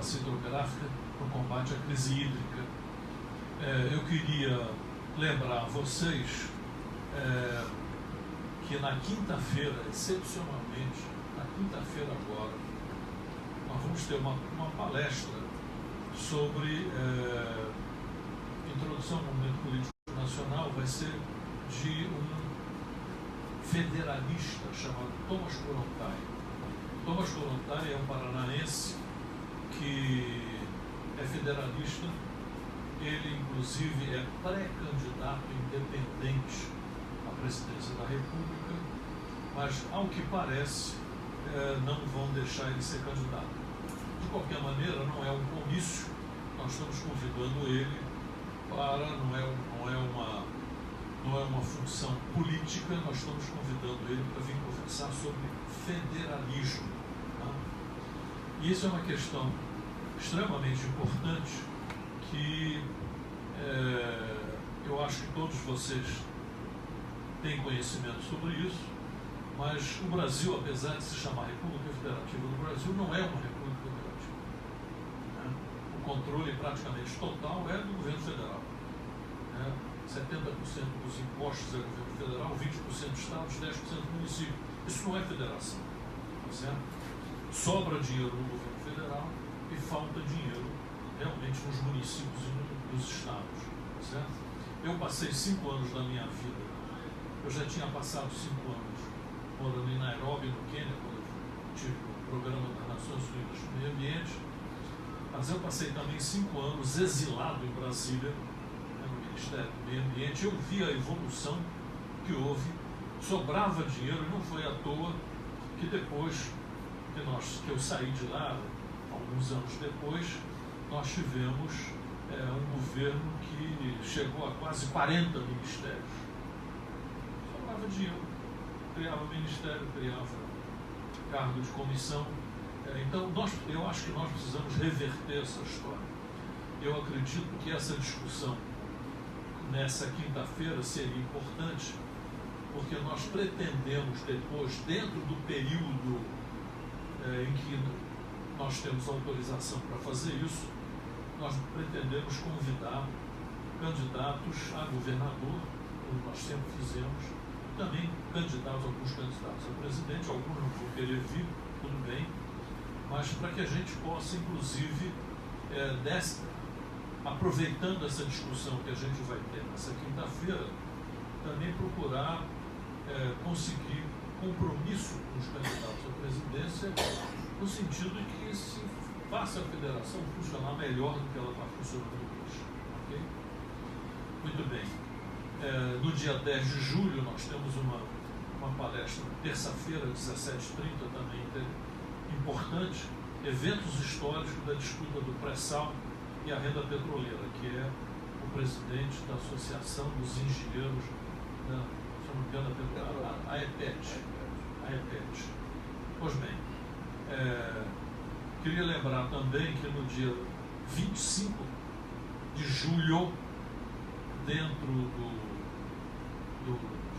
hidrográfica no combate à crise hídrica. Eu queria lembrar a vocês que na quinta-feira, excepcionalmente, na quinta-feira agora, nós vamos ter uma palestra sobre introdução ao movimento político nacional. Vai ser de um federalista chamado Thomas Kollontai. Thomas Kollontai é um paranaense que é federalista. Ele, inclusive, é pré-candidato independente à presidência da República, mas, ao que parece, não vão deixar ele ser candidato. De qualquer maneira, não é um comício, nós estamos convidando ele para, não é uma função política, nós estamos convidando ele para vir conversar sobre federalismo. Tá? E isso é uma questão extremamente importante que eu acho que todos vocês têm conhecimento sobre isso, mas o Brasil, apesar de se chamar República Federativa do Brasil, não é uma República Federativa. Né? O controle praticamente total é do governo federal. Né? 70% dos impostos é governo federal, 20% estados, 10% município. Isso não é federação. Tá certo? Sobra dinheiro no governo federal e falta dinheiro realmente nos municípios e nos estados. Tá certo? Eu passei 5 anos da minha vida. Eu já tinha passado 5 anos morando em Nairobi, no Quênia, quando eu tive o programa das Nações Unidas do Meio Ambiente. Mas eu passei também 5 anos exilado em Brasília, no Ministério do Meio Ambiente. Eu vi a evolução que houve, sobrava dinheiro, e não foi à toa que depois que eu saí de lá, alguns anos depois, nós tivemos um governo que chegou a quase 40 ministérios. Sobrava dinheiro, criava ministério, criava cargo de comissão. Então, eu acho que nós precisamos reverter essa história. Eu acredito que essa discussão nessa quinta-feira seria importante, porque nós pretendemos depois, dentro do período em que nós temos autorização para fazer isso, nós pretendemos convidar candidatos a governador, como nós sempre fizemos, também alguns candidatos a presidente, alguns não vão querer vir, tudo bem, mas para que a gente possa, inclusive, aproveitando essa discussão que a gente vai ter nessa quinta-feira, também procurar conseguir compromisso com os candidatos à presidência, no sentido de que se faça a federação funcionar melhor do que ela está funcionando hoje. Okay? Muito bem. No dia 10 de julho nós temos uma palestra, terça-feira, 17h30, também importante, eventos históricos da disputa do pré-sal e a renda petroleira, que é o presidente da Associação dos Engenheiros, se não me engano, a EPET. Pois bem, queria lembrar também que no dia 25 de julho, dentro de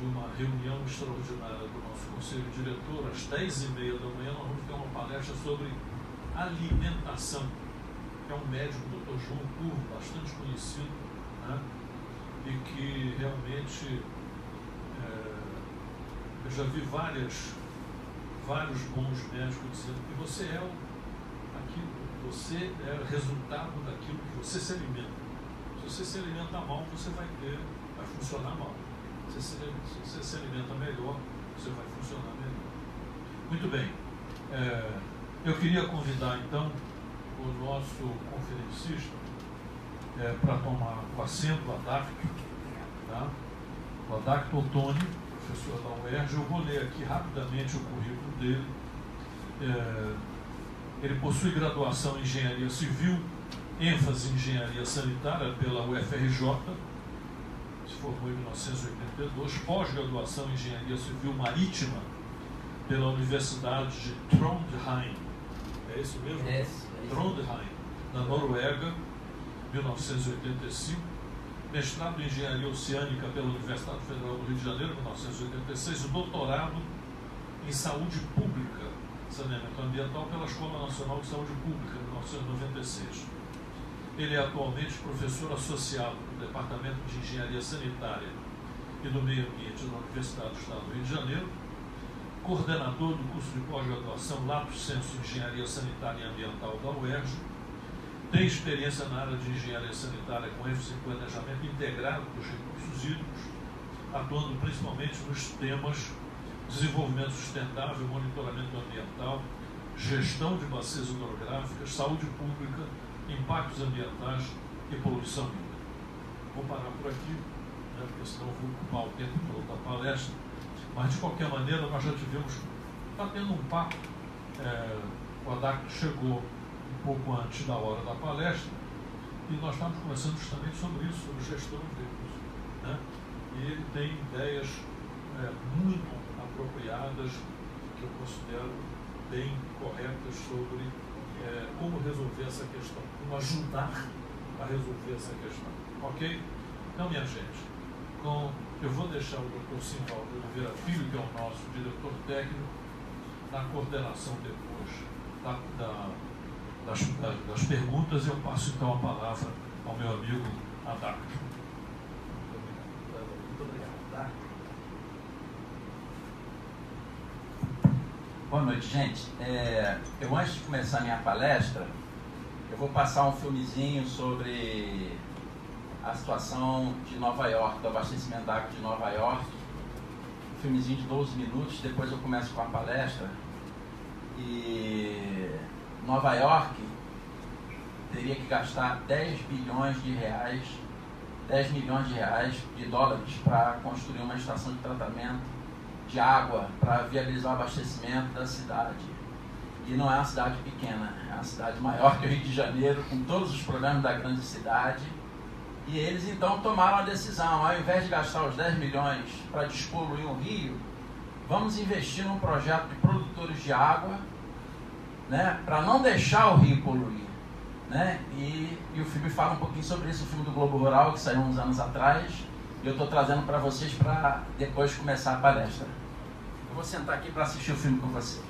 uma reunião extraordinária do nosso Conselho Diretor, às 10h30 da manhã, nós vamos ter uma palestra sobre alimentação, que é um médico, o Dr. João Curvo, bastante conhecido, né? E que realmente eu já vi vários bons médicos dizendo que você é resultado daquilo que você se alimenta. Se você se alimenta mal, você vai funcionar mal. Se você se alimenta melhor, você vai funcionar melhor. Muito bem. Eu queria convidar, então, o nosso conferencista para tomar o assento, o Adacto, tá? O Adacto Ottoni, professor da UERJ. Eu vou ler aqui rapidamente o currículo dele. Ele possui graduação em Engenharia Civil, ênfase em Engenharia Sanitária pela UFRJ, se formou em 1982, pós-graduação em Engenharia Civil Marítima pela Universidade de Trondheim. É isso mesmo? Trondheim, na Noruega, 1985. Mestrado em Engenharia Oceânica pela Universidade Federal do Rio de Janeiro, 1986. E doutorado em Saúde Pública saneamento ambiental pela Escola Nacional de Saúde Pública, em 1996. Ele é atualmente professor associado do Departamento de Engenharia Sanitária e do Meio Ambiente da Universidade do Estado do Rio de Janeiro, coordenador do curso de pós-graduação Lato Sensu Engenharia Sanitária e Ambiental da UERJ, tem experiência na área de engenharia sanitária com ênfase em planejamento integrado dos recursos hídricos, atuando principalmente nos temas desenvolvimento sustentável, monitoramento ambiental, gestão de bacias hidrográficas, saúde pública, impactos ambientais e poluição hídrica. Vou parar por aqui, né, porque senão vou ocupar o tempo para outra palestra, mas de qualquer maneira nós já tivemos, está tendo um papo, o Adacto chegou um pouco antes da hora da palestra e nós estávamos conversando justamente sobre isso, sobre gestão de recursos, né? E ele tem ideias muito apropriadas, que eu considero bem corretas sobre como resolver essa questão, como ajudar a resolver essa questão, ok? Então, minha gente, eu vou deixar o Dr. Simvaldo Oliveira Filho, que é o nosso diretor técnico, na coordenação depois das perguntas. Eu passo então a palavra ao meu amigo Adacto. Muito obrigado. Boa noite, gente. Eu, antes de começar a minha palestra, eu vou passar um filmezinho sobre a situação de Nova York, do abastecimento da água de Nova York. Um filmezinho de 12 minutos, depois eu começo com a palestra. E Nova York teria que gastar 10 bilhões de reais, 10 milhões de dólares para construir uma estação de tratamento de água para viabilizar o abastecimento da cidade. E não é uma cidade pequena, é uma cidade maior que o Rio de Janeiro, com todos os problemas da grande cidade. E eles então tomaram a decisão, ao invés de gastar os 10 milhões para despoluir o rio, vamos investir num projeto de produtores de água, né, para não deixar o rio poluir. Né? E o filme fala um pouquinho sobre isso, o filme do Globo Rural, que saiu uns anos atrás, e eu estou trazendo para vocês para depois começar a palestra. Eu vou sentar aqui para assistir o filme com vocês.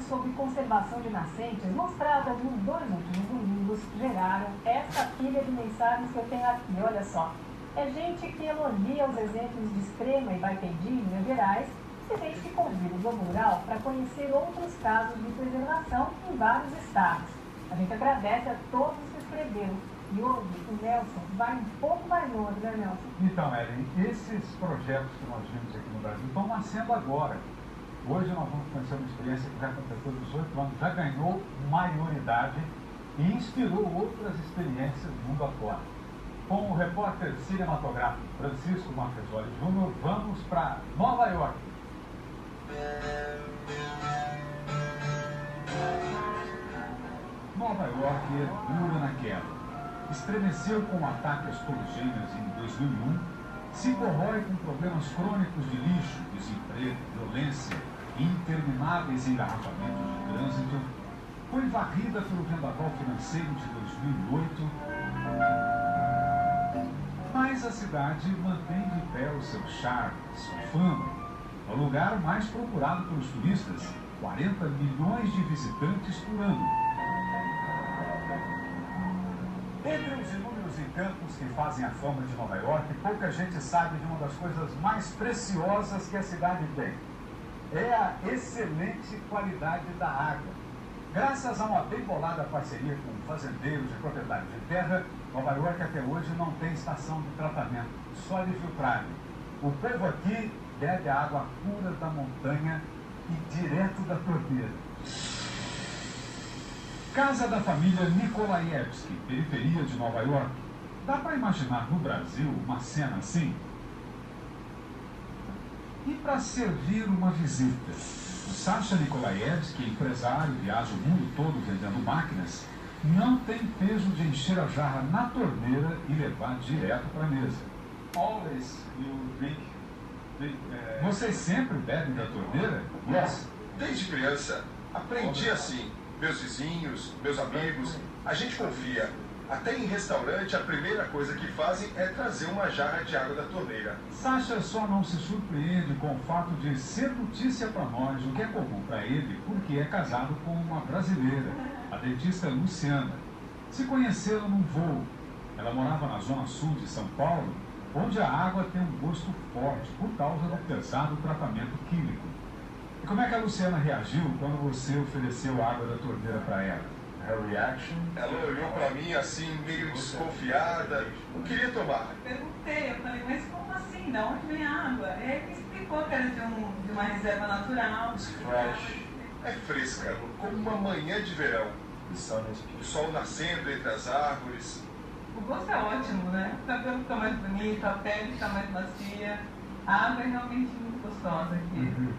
Sobre conservação de nascentes, mostradas nos 2 últimos domingos, geraram essa pilha de mensagens que eu tenho aqui. Olha só, é gente que elogia os exemplos de Extrema e Baependi, em Minas Gerais, e gente que convida o Globo Rural para conhecer outros casos de preservação em vários estados. A gente agradece a todos que escreveram. E hoje o Nelson vai um pouco mais longe, né, Nelson? Então, Ellen, esses projetos que nós vimos aqui no Brasil estão nascendo agora. Hoje nós vamos conhecer uma experiência que já completou 18 anos, já ganhou maioridade e inspirou outras experiências mundo afora. Com o repórter cinematográfico Francisco Marquezoli Júnior, vamos para Nova York. Nova York é dura na queda. Estremeceu com o ataque às Torres Gêmeas em 2001, se corrói com problemas crônicos de lixo, desemprego, violência, intermináveis engarrafamentos de trânsito, foi varrida pelo vendaval financeiro de 2008, mas a cidade mantém de pé o seu charme, sua fama. É o lugar mais procurado pelos turistas, 40 milhões de visitantes por ano. Entre os inúmeros encantos que fazem a fama de Nova York, pouca gente sabe de uma das coisas mais preciosas que a cidade tem. É a excelente qualidade da água. Graças a uma bem bolada parceria com fazendeiros e proprietários de terra, Nova York até hoje não tem estação de tratamento, só de filtragem. O povo aqui bebe a água pura da montanha e direto da torneira. Casa da família Nikolaevski, periferia de Nova York. Dá para imaginar no Brasil uma cena assim? E para servir uma visita, o Sasha Nikolaevski, empresário, viaja o mundo todo vendendo máquinas, não tem peso de encher a jarra na torneira e levar direto para a mesa. Vocês sempre bebem da torneira? Yes. Desde criança, aprendi assim. Meus vizinhos, meus amigos, a gente confia. Até em restaurante, a primeira coisa que fazem é trazer uma jarra de água da torneira. Sasha só não se surpreende com o fato de ser notícia para nós, o que é comum para ele, porque é casado com uma brasileira, a dentista Luciana. Se conheceram num voo. Ela morava na zona sul de São Paulo, onde a água tem um gosto forte por causa do pesado tratamento químico. E como é que a Luciana reagiu quando você ofereceu a água da torneira para ela? Ela olhou pra mim assim, meio desconfiada. Não queria tomar. Perguntei, eu falei, mas como assim? Da onde vem a água? Ele me explicou que era de uma reserva natural. É fresca, como uma manhã de verão. O sol nascendo entre as árvores. O gosto é ótimo, né? O cabelo fica mais bonito, a pele fica mais macia. A água é realmente muito gostosa aqui.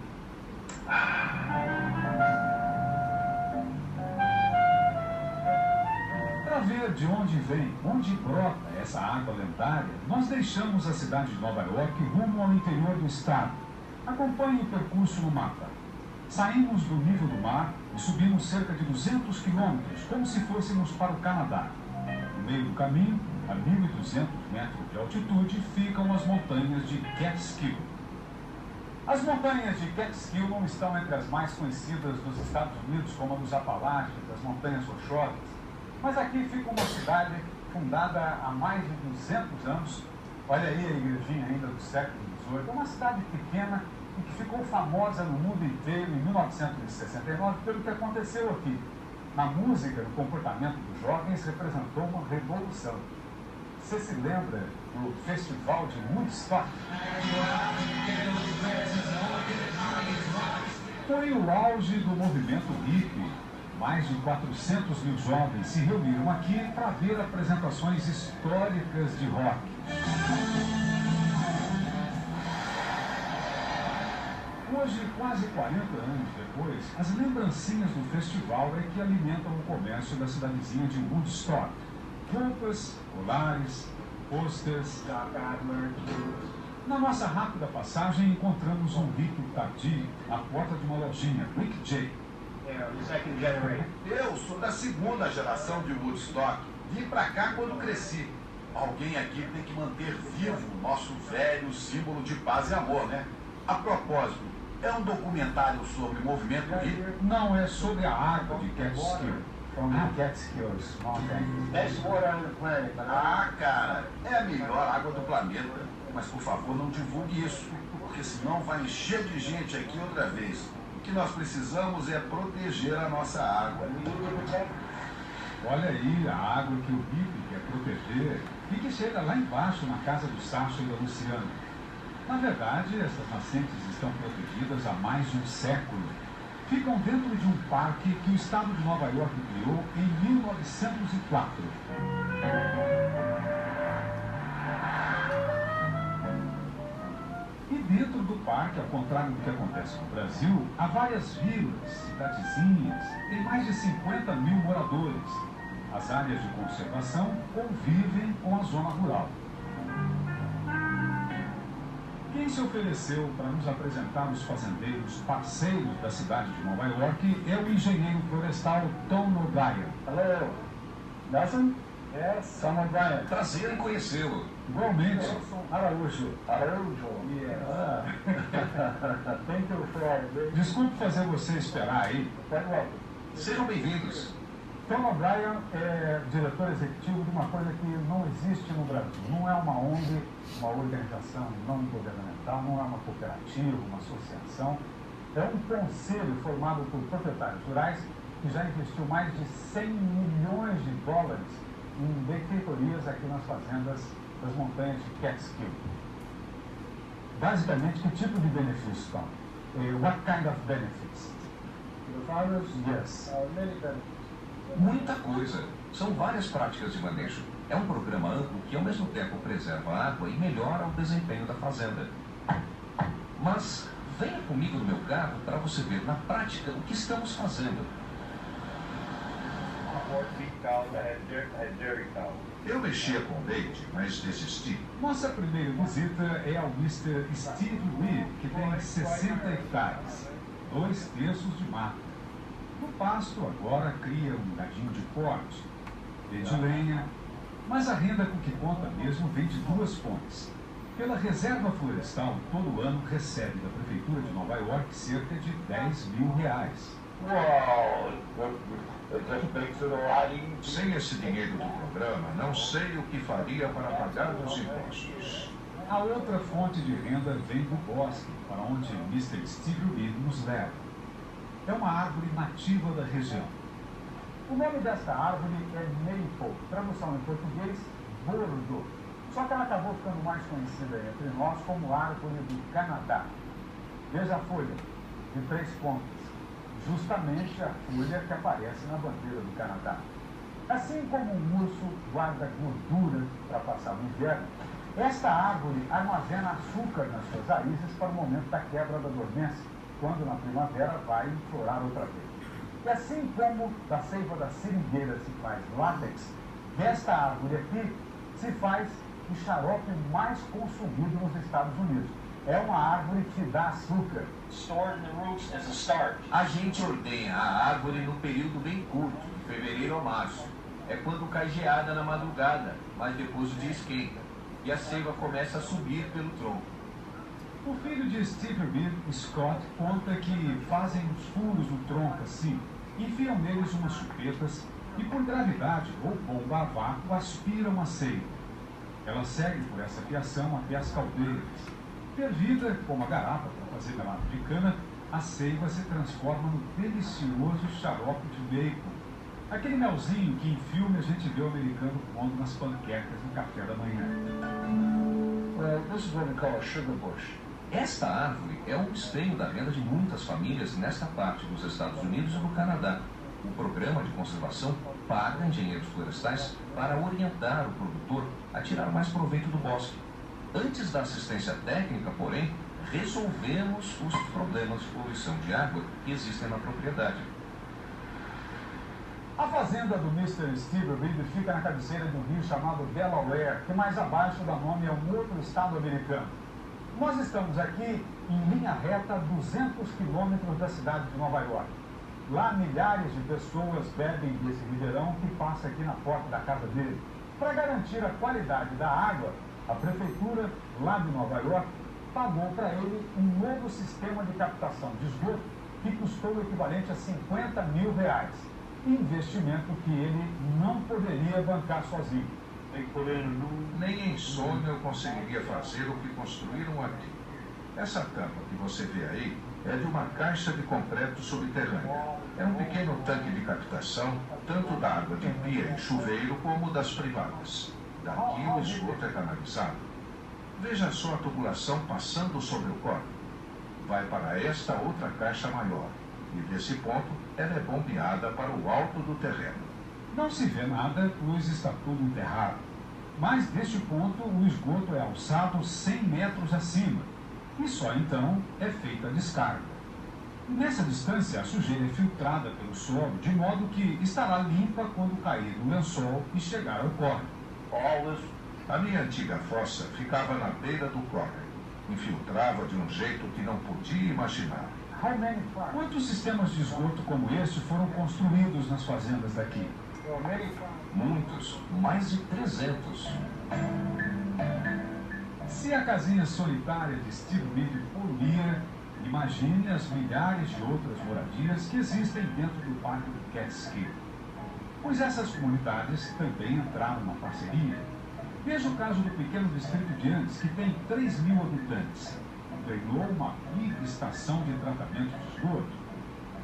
Para ver de onde vem, onde brota essa água lendária, nós deixamos a cidade de Nova York rumo ao interior do estado. Acompanhe o percurso no mapa. Saímos do nível do mar e subimos cerca de 200 quilômetros, como se fôssemos para o Canadá. No meio do caminho, a 1.200 metros de altitude, ficam as montanhas de Catskill. As montanhas de Catskill não estão entre as mais conhecidas dos Estados Unidos, como a dos Apalaches, as Montanhas Rochosas. Mas aqui fica uma cidade fundada há mais de 200 anos. Olha aí a igrejinha ainda do século XVIII. É uma cidade pequena e que ficou famosa no mundo inteiro em 1969 pelo que aconteceu aqui. Na música, no comportamento dos jovens, representou uma revolução. Você se lembra do Festival de Woodstock? Foi o auge do movimento hippie. Mais de 400 mil jovens se reuniram aqui para ver apresentações históricas de rock. Hoje, quase 40 anos depois, as lembrancinhas do festival é que alimentam o comércio da cidadezinha de Woodstock. Roupas, colares, posters. Na nossa rápida passagem, encontramos um rico tardio à porta de uma lojinha, Rick J. Eu sou da segunda geração de Woodstock. Vim pra cá quando cresci. Alguém aqui tem que manter vivo o nosso velho símbolo de paz e amor, né? A propósito, é um documentário sobre o movimento hippie? Não, é sobre a água de Catskill. Ah, cara, é a melhor água do planeta. Mas por favor, não divulgue isso, porque senão vai encher de gente aqui outra vez. O que nós precisamos é proteger a nossa água. Olha aí a água que o hippie quer proteger e que chega lá embaixo na casa do Sasha e da Luciana. Na verdade, essas nascentes estão protegidas há mais de um século. Ficam dentro de um parque que o estado de Nova York criou em 1904. E dentro do parque, ao contrário do que acontece no Brasil, há várias vilas, cidadezinhas, tem mais de 50 mil moradores. As áreas de conservação convivem com a zona rural. Quem se ofereceu para nos apresentar os fazendeiros parceiros da cidade de Nova York é o engenheiro florestal Tom O'Brien. Hello, Nelson? Yes, Tom O'Brien. Prazer em conhecê-lo. Igualmente. Araújo. Yeah. Thank you for... Desculpe fazer você esperar aí. Sejam bem-vindos. Tom O'Brien é diretor executivo de uma coisa que não existe no Brasil. Não é uma ONG, uma organização não governamental, não é uma cooperativa, uma associação. É um conselho formado por proprietários rurais que já investiu mais de 100 milhões de dólares em benfeitorias aqui nas fazendas das montanhas de Catskill. Basicamente, que tipo de benefício, Tom? What kind of benefits? The farmers? Yes. Many benefits. Muita coisa. São várias práticas de manejo. É um programa amplo que, ao mesmo tempo, preserva a água e melhora o desempenho da fazenda. Mas venha comigo no meu carro para você ver na prática o que estamos fazendo. Eu mexia com leite, mas desisti. Nossa primeira visita é ao Mr. Steve Reed, que tem 60 hectares, 2/3 de mata. No pasto, agora cria um gadinho de corte, vende lenha, mas a renda com que conta mesmo vem de 2 fontes. Pela reserva florestal, todo ano recebe da Prefeitura de Nova York cerca de R$10 mil. Sem esse dinheiro do programa, não sei o que faria para pagar os impostos. A outra fonte de renda vem do bosque, para onde Mr. Steve Reed nos leva. É uma árvore nativa da região. O nome desta árvore é Maple, tradução em português, bordo. Só que ela acabou ficando mais conhecida entre nós como árvore do Canadá. Veja a folha, de 3 pontas. Justamente a folha que aparece na bandeira do Canadá. Assim como um urso guarda gordura para passar o inverno, esta árvore armazena açúcar nas suas raízes para o momento da quebra da dormência, quando na primavera vai florar outra vez. E assim como da seiva da seringueira se faz látex, desta árvore aqui se faz o xarope mais consumido nos Estados Unidos. É uma árvore que dá açúcar. A gente ordenha a árvore num período bem curto, de fevereiro a março. É quando cai geada na madrugada, mas depois o dia esquenta e a seiva começa a subir pelo tronco. O filho de Steve Reed, Scott, conta que fazem os furos no tronco assim, enfiam neles umas chupetas e por gravidade ou bomba a vácuo aspiram a seiva. Ela segue por essa fiação até as caldeiras. Fervida como a garapa para fazer melado de cana, a seiva se transforma no delicioso xarope de bacon. Aquele melzinho que em filme a gente vê o americano pondo nas panquecas no café da manhã. This is what we call a sugar bush. Esta árvore é um esteio da renda de muitas famílias nesta parte dos Estados Unidos e do Canadá. O programa de conservação paga engenheiros florestais para orientar o produtor a tirar mais proveito do bosque. Antes da assistência técnica, porém, resolvemos os problemas de poluição de água que existem na propriedade. A fazenda do Mr. Steve Reed fica na cabeceira de um rio chamado Delaware, que mais abaixo dá nome a um outro estado americano. Nós estamos aqui em linha reta a 200 quilômetros da cidade de Nova York. Lá milhares de pessoas bebem desse ribeirão que passa aqui na porta da casa dele. Para garantir a qualidade da água, a prefeitura lá de Nova York pagou para ele um novo sistema de captação de esgoto que custou o equivalente a R$50 mil. Investimento que ele não poderia bancar sozinho. Nem em sonho eu conseguiria fazer o que construíram aqui. Essa tampa que você vê aí é de uma caixa de concreto subterrânea. É um pequeno tanque de captação, tanto da água de pia e chuveiro como das privadas. Daqui o esgoto é canalizado. Veja só a tubulação passando sobre o córrego. Vai para esta outra caixa maior. E desse ponto, ela é bombeada para o alto do terreno. Não se vê nada, pois está tudo enterrado. Mas deste ponto, o esgoto é alçado 100 metros acima. E só então é feita a descarga. Nessa distância, a sujeira é filtrada pelo solo, de modo que estará limpa quando cair no lençol e chegar ao córrego. A minha antiga fossa ficava na beira do córrego. Infiltrava de um jeito que não podia imaginar. Quantos sistemas de esgoto como este foram construídos nas fazendas daqui? Muitos, mais de 300. Se a casinha solitária de Steve Reed poluía, imagine as milhares de outras moradias que existem dentro do Parque do Catskill. Pois essas comunidades também entraram na parceria. Veja o caso do pequeno distrito de Andes, que tem 3 mil habitantes. Ganhou uma big estação de tratamento de esgoto.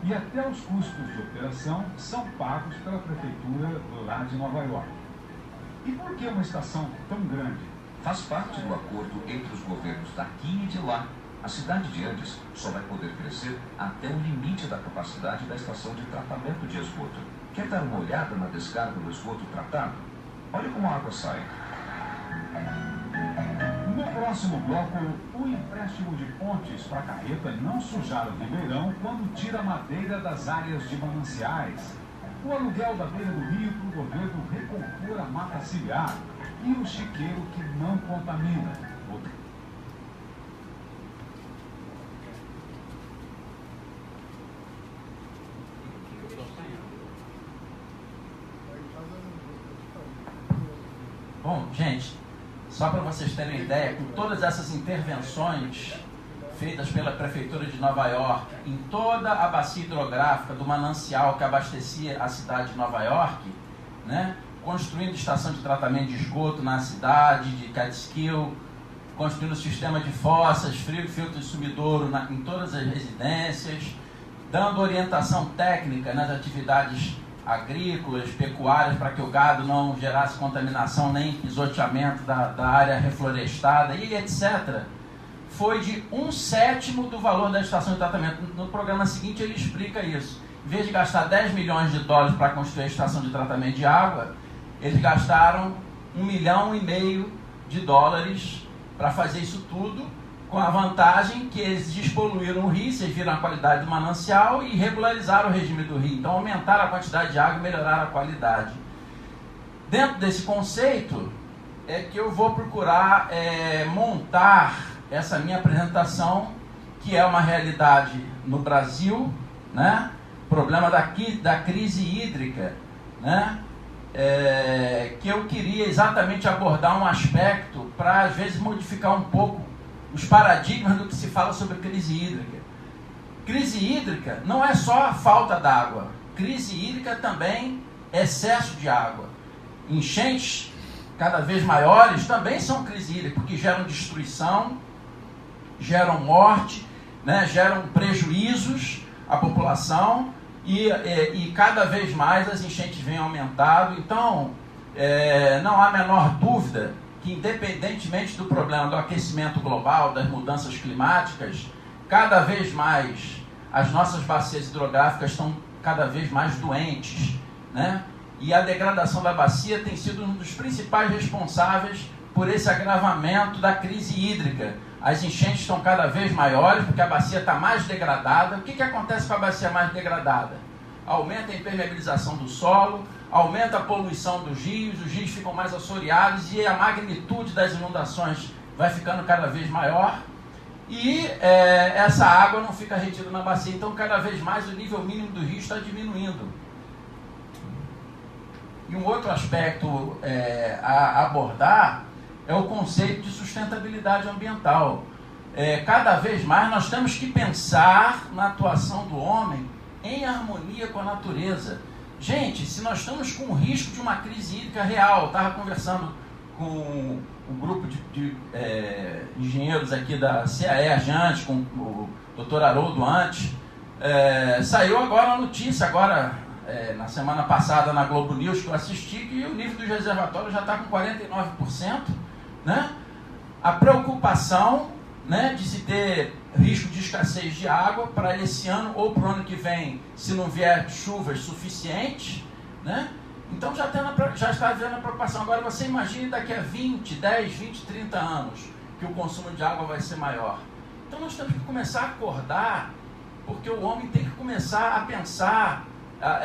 E até os custos de operação são pagos pela prefeitura lá de Nova York. E por que uma estação tão grande? Faz parte do acordo entre os governos daqui e de lá. A cidade de Andes só vai poder crescer até o limite da capacidade da estação de tratamento de esgoto. Quer dar uma olhada na descarga do esgoto tratado? Olha como a água sai. No próximo bloco, o empréstimo de pontes para a carreta não sujar o ribeirão quando tira a madeira das áreas de mananciais. O aluguel da beira do rio para o governo recompor a mata ciliar e o chiqueiro que não contamina. Bom, gente, só para vocês terem ideia, com todas essas intervenções feitas pela Prefeitura de Nova York em toda a bacia hidrográfica do manancial que abastecia a cidade de Nova York, né, construindo estação de tratamento de esgoto na cidade de Catskill, construindo sistema de fossas, filtro de sumidouro em todas as residências, dando orientação técnica nas atividades agrícolas, pecuárias, para que o gado não gerasse contaminação nem pisoteamento da área reflorestada e etc., foi de 1/7 do valor da estação de tratamento. No programa seguinte ele explica isso. Em vez de gastar 10 milhões de dólares para construir a estação de tratamento de água, eles gastaram 1,5 milhão de dólares para fazer isso tudo, com a vantagem que eles despoluíram o rio, vocês viram a qualidade do manancial, e regularizaram o regime do rio. Então aumentaram a quantidade de água e melhoraram a qualidade. Dentro desse conceito é que eu vou procurar montar essa minha apresentação, que é uma realidade no Brasil, né? Problema da crise hídrica, né? Que eu queria exatamente abordar um aspecto para, às vezes, modificar um pouco os paradigmas do que se fala sobre crise hídrica. Crise hídrica não é só a falta d'água. Crise hídrica também é excesso de água. Enchentes cada vez maiores também são crise hídrica, porque geram destruição, geram morte, né, geram prejuízos à população e cada vez mais as enchentes vêm aumentando. Então, não há a menor dúvida que, independentemente do problema do aquecimento global, das mudanças climáticas, cada vez mais as nossas bacias hidrográficas estão cada vez mais doentes, né? E a degradação da bacia tem sido um dos principais responsáveis por esse agravamento da crise hídrica. As enchentes estão cada vez maiores porque a bacia está mais degradada. O que acontece com a bacia mais degradada? Aumenta a impermeabilização do solo, aumenta a poluição dos rios, os rios ficam mais assoreados e a magnitude das inundações vai ficando cada vez maior e essa água não fica retida na bacia. Então, cada vez mais o nível mínimo do rio está diminuindo. E um outro aspecto a abordar é o conceito de sustentabilidade ambiental. Cada vez mais nós temos que pensar na atuação do homem em harmonia com a natureza. Gente, se nós estamos com o risco de uma crise hídrica real, eu estava conversando com um grupo de engenheiros aqui da CAE antes, com o Dr. Haroldo antes, saiu agora a notícia, na semana passada na Globo News, que eu assisti, que o nível dos reservatórios já está com 49%, né? A preocupação, né, de se ter risco de escassez de água para esse ano ou para o ano que vem, se não vier chuvas suficientes, né? Então já está havendo a preocupação. Agora você imagine daqui a 10, 20, 30 anos que o consumo de água vai ser maior. Então nós temos que começar a acordar, porque o homem tem que começar a pensar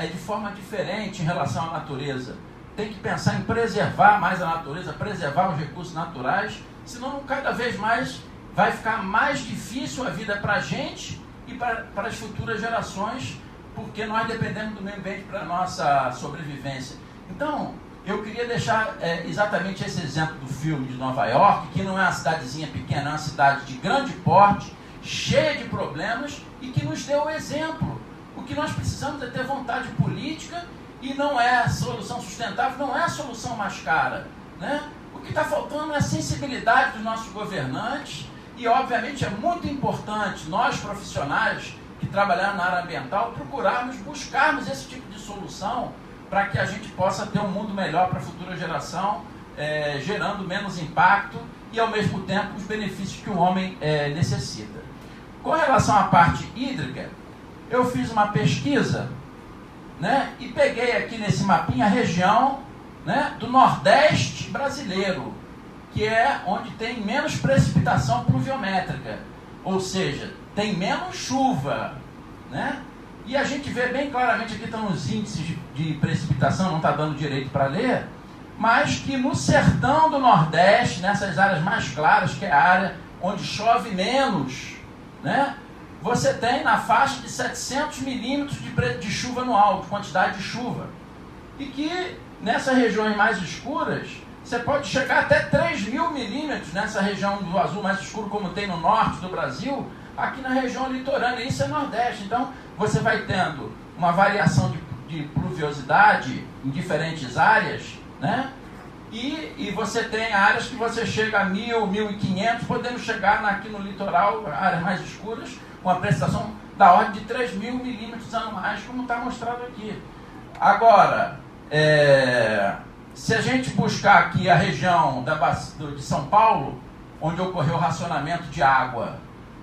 de forma diferente em relação à natureza. Tem que pensar em preservar mais a natureza, preservar os recursos naturais, senão cada vez mais vai ficar mais difícil a vida para a gente e para as futuras gerações, porque nós dependemos do meio ambiente para a nossa sobrevivência. Então, eu queria deixar exatamente esse exemplo do filme de Nova York, que não é uma cidadezinha pequena, é uma cidade de grande porte, cheia de problemas e que nos deu o exemplo. O que nós precisamos é ter vontade política e não é a solução sustentável, não é a solução mais cara, né? O que está faltando é a sensibilidade dos nossos governantes e, obviamente, é muito importante nós, profissionais que trabalhamos na área ambiental, buscarmos esse tipo de solução para que a gente possa ter um mundo melhor para a futura geração, gerando menos impacto e, ao mesmo tempo, os benefícios que o homem necessita. Com relação à parte hídrica, eu fiz uma pesquisa, né, e peguei aqui nesse mapinha a região, né, do Nordeste brasileiro, que é onde tem menos precipitação pluviométrica, ou seja, tem menos chuva, né? E a gente vê bem claramente, aqui estão os índices de precipitação, não está dando direito para ler, mas que no sertão do Nordeste, nessas áreas mais claras, que é a área onde chove menos, né, você tem na faixa de 700 milímetros de chuva anual, de quantidade de chuva. E que nessas regiões mais escuras, você pode chegar até 3.000 milímetros nessa região do azul mais escuro, como tem no norte do Brasil, aqui na região litorânea. Isso é Nordeste. Então, você vai tendo uma variação de pluviosidade em diferentes áreas, né? E você tem áreas que você chega a 1.000, 1.500, podendo chegar aqui no litoral, áreas mais escuras, com a precipitação da ordem de 3.000 milímetros anuais, como está mostrado aqui. Agora, se a gente buscar aqui a região de São Paulo, onde ocorreu o racionamento de água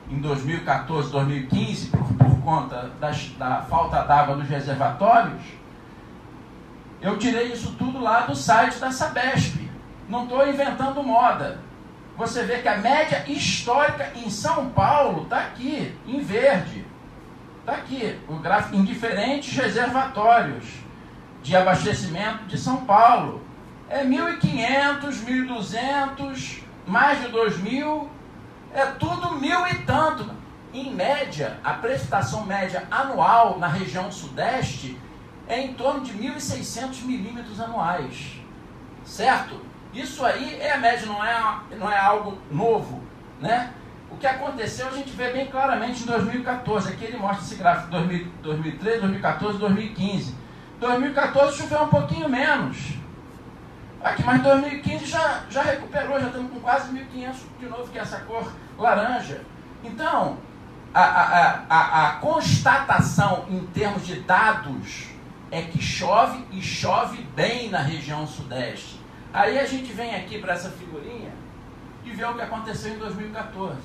em 2014, 2015, por conta da falta d'água nos reservatórios, eu tirei isso tudo lá do site da Sabesp. Não estou inventando moda. Você vê que a média histórica em São Paulo está aqui, em verde. Está aqui, o gráfico em diferentes reservatórios de abastecimento de São Paulo. É 1.500, 1.200, mais de 2.000, é tudo 1.000 e tanto. Em média, a precipitação média anual na região sudeste é em torno de 1.600 milímetros anuais, certo? Isso aí é a média, não é algo novo, né? O que aconteceu a gente vê bem claramente em 2014, aqui ele mostra esse gráfico, 2013, 2014, 2015. 2014 choveu um pouquinho menos, aqui, mas 2015 já recuperou, já estamos com quase 1.500 de novo, que é essa cor laranja. Então, a constatação em termos de dados é que chove e chove bem na região sudeste. Aí a gente vem aqui para essa figurinha e vê o que aconteceu em 2014.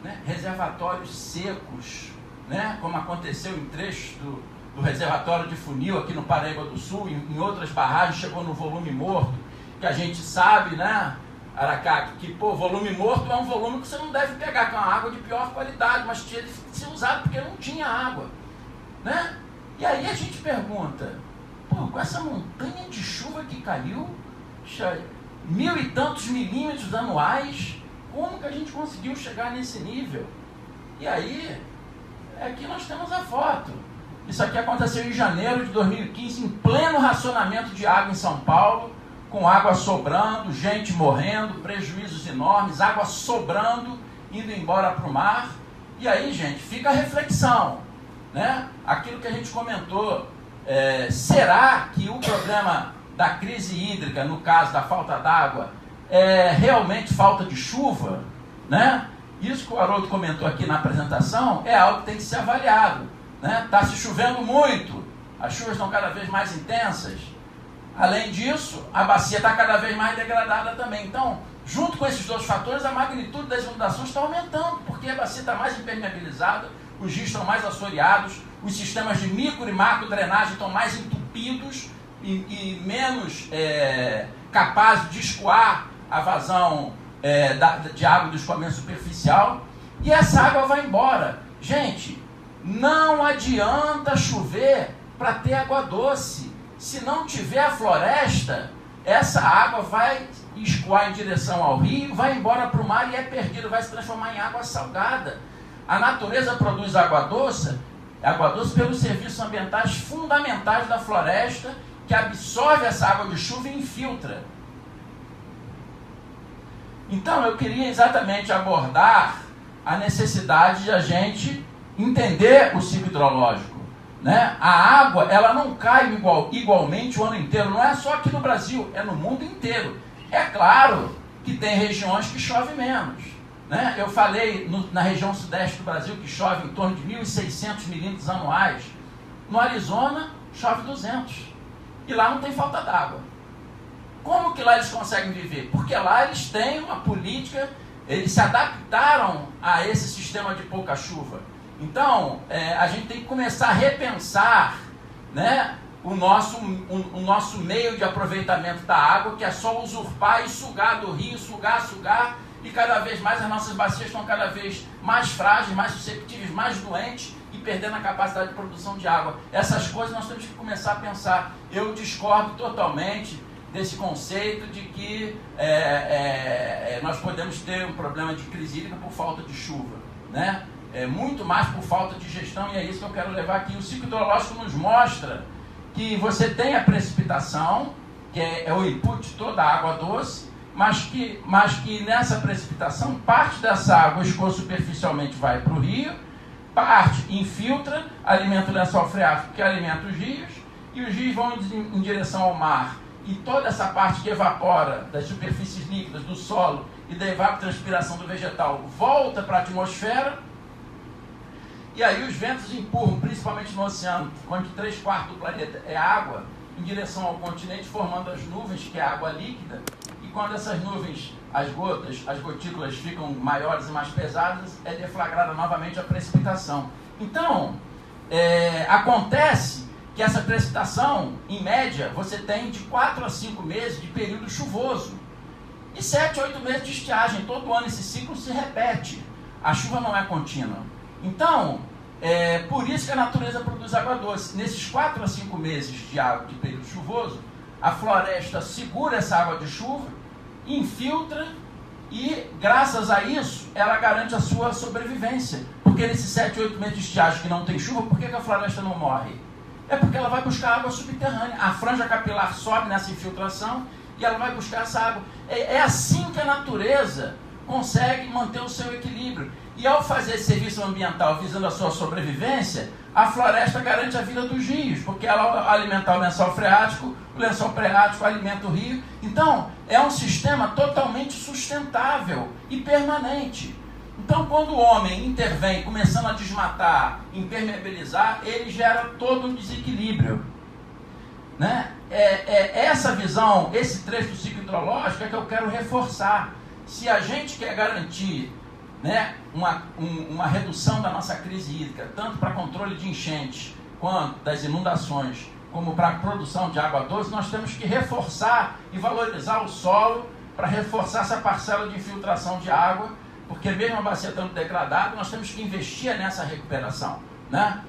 Né? Reservatórios secos, né? Como aconteceu em trechos do reservatório de Funil, aqui no Paraíba do Sul, em outras barragens, chegou no volume morto, que a gente sabe, né, Aracá, que volume morto é um volume que você não deve pegar, que é uma água de pior qualidade, mas tinha de ser usado porque não tinha água, né? E aí a gente pergunta, com essa montanha de chuva que caiu, 1.000 e tantos milímetros anuais, como que a gente conseguiu chegar nesse nível? E aí, aqui nós temos a foto. Isso aqui aconteceu em janeiro de 2015, em pleno racionamento de água em São Paulo, com água sobrando, gente morrendo, prejuízos enormes, água sobrando, indo embora para o mar. E aí, gente, fica a reflexão, né? Aquilo que a gente comentou, será que o problema da crise hídrica, no caso da falta d'água, é realmente falta de chuva, né? Isso que o Haroldo comentou aqui na apresentação é algo que tem que ser avaliado, né? Está se chovendo muito, as chuvas estão cada vez mais intensas. Além disso, a bacia está cada vez mais degradada também. Então, junto com esses dois fatores, a magnitude das inundações está aumentando, porque a bacia está mais impermeabilizada, os rios estão mais assoreados, os sistemas de micro e macro drenagem estão mais entupidos e menos capazes de escoar a vazão de água do escoamento superficial, e essa água vai embora. Gente, não adianta chover para ter água doce. Se não tiver a floresta, essa água vai escoar em direção ao rio, vai embora para o mar e é perdida, vai se transformar em água salgada. A natureza produz água doce pelos serviços ambientais fundamentais da floresta, que absorve essa água de chuva e infiltra. Então, eu queria exatamente abordar a necessidade de a gente entender o ciclo hidrológico, né? A água, ela não cai igualmente o ano inteiro, não é só aqui no Brasil, é no mundo inteiro. É claro que tem regiões que chove menos, né? Eu falei na região sudeste do Brasil que chove em torno de 1.600 milímetros anuais. No Arizona, chove 200. E lá não tem falta d'água. Como que lá eles conseguem viver? Porque lá eles têm uma política, eles se adaptaram a esse sistema de pouca chuva. Então, a gente tem que começar a repensar, né, o nosso meio de aproveitamento da água, que é só usurpar e sugar do rio, sugar, e cada vez mais as nossas bacias estão cada vez mais frágeis, mais susceptíveis, mais doentes, e perdendo a capacidade de produção de água. Essas coisas nós temos que começar a pensar. Eu discordo totalmente desse conceito de que nós podemos ter um problema de crise hídrica por falta de chuva, né? Muito mais por falta de gestão, e é isso que eu quero levar aqui. O ciclo hidrológico nos mostra que você tem a precipitação, que é o input de toda a água doce, mas que nessa precipitação, parte dessa água escoa superficialmente vai para o rio, parte infiltra, alimenta o lençol freático, que alimenta os rios, e os rios vão em direção ao mar. E toda essa parte que evapora das superfícies líquidas, do solo e da evapotranspiração do vegetal volta para a atmosfera, e aí os ventos empurram, principalmente no oceano, onde 3/4 do planeta é água, em direção ao continente, formando as nuvens, que é água líquida, e quando essas nuvens, as gotas, as gotículas ficam maiores e mais pesadas, é deflagrada novamente a precipitação. Então, acontece que essa precipitação, em média, você tem de 4 a 5 meses de período chuvoso, e 7 a 8 meses de estiagem. Todo ano esse ciclo se repete, a chuva não é contínua. Então, por isso que a natureza produz água doce. Nesses 4 a 5 meses de período chuvoso, a floresta segura essa água de chuva, infiltra e, graças a isso, ela garante a sua sobrevivência. Porque nesses 7 a 8 meses de estiagem que não tem chuva, por que a floresta não morre? É porque ela vai buscar água subterrânea. A franja capilar sobe nessa infiltração e ela vai buscar essa água. É assim que a natureza consegue manter o seu equilíbrio. E ao fazer esse serviço ambiental visando a sua sobrevivência, a floresta garante a vida dos rios, porque ela alimenta o lençol freático alimenta o rio. Então, é um sistema totalmente sustentável e permanente. Então, quando o homem intervém, começando a desmatar, impermeabilizar, ele gera todo um desequilíbrio, né? Essa visão, esse trecho do ciclo hidrológico é que eu quero reforçar. Se a gente quer garantir, né, uma redução da nossa crise hídrica, tanto para controle de enchentes, quanto das inundações, como para a produção de água doce, nós temos que reforçar e valorizar o solo para reforçar essa parcela de infiltração de água, porque mesmo a bacia estando degradada, nós temos que investir nessa recuperação, né?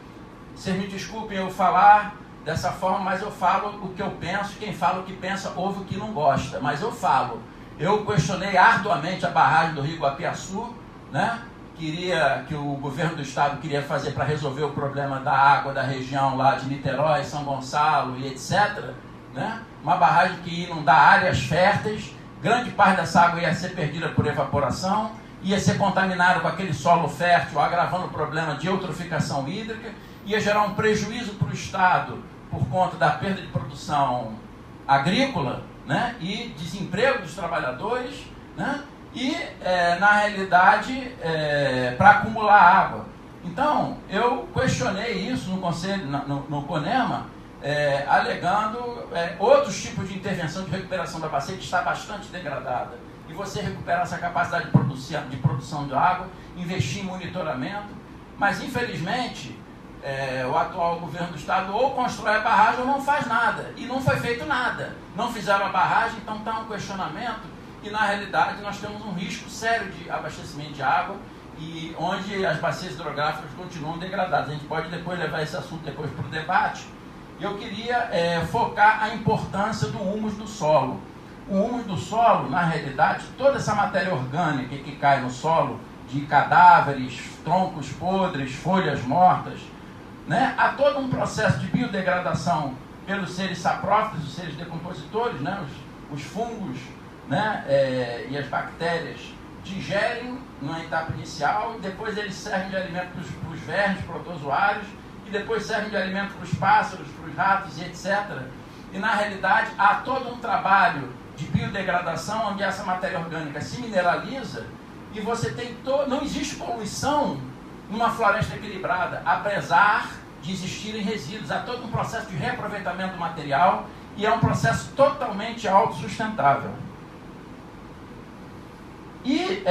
Vocês me desculpem eu falar dessa forma, mas eu falo o que eu penso. Quem fala o que pensa, ouve o que não gosta, mas eu falo. Eu questionei arduamente a barragem do Rio Guapiaçu, né? Que o governo do estado queria fazer para resolver o problema da água da região lá de Niterói, São Gonçalo e etc., né? Uma barragem que ia inundar áreas férteis, grande parte dessa água ia ser perdida por evaporação, ia ser contaminada com aquele solo fértil, agravando o problema de eutroficação hídrica, ia gerar um prejuízo para o estado por conta da perda de produção agrícola, né? E desemprego dos trabalhadores, né? E, na realidade, para acumular água. Então, eu questionei isso no Conselho, no CONEMA, alegando outros tipos de intervenção de recuperação da bacia que está bastante degradada. E você recuperar essa capacidade de produção de água, investir em monitoramento, mas, infelizmente, o atual governo do estado ou constrói a barragem ou não faz nada. E não foi feito nada. Não fizeram a barragem, então está um questionamento. E, na realidade, nós temos um risco sério de abastecimento de água, e onde as bacias hidrográficas continuam degradadas. A gente pode depois levar esse assunto para o debate. Eu queria focar a importância do humus do solo. O humus do solo, na realidade, toda essa matéria orgânica que cai no solo, de cadáveres, troncos podres, folhas mortas, né? Há todo um processo de biodegradação pelos seres saprófitos, os seres decompositores, né? Os fungos, né? E as bactérias digerem na etapa inicial, e depois eles servem de alimento para os vermes protozoários, e depois servem de alimento para os pássaros, para os ratos e etc. E na realidade há todo um trabalho de biodegradação onde essa matéria orgânica se mineraliza, e você tem não existe poluição numa floresta equilibrada, apesar de existirem resíduos. Há todo um processo de reaproveitamento do material, e é um processo totalmente autossustentável. E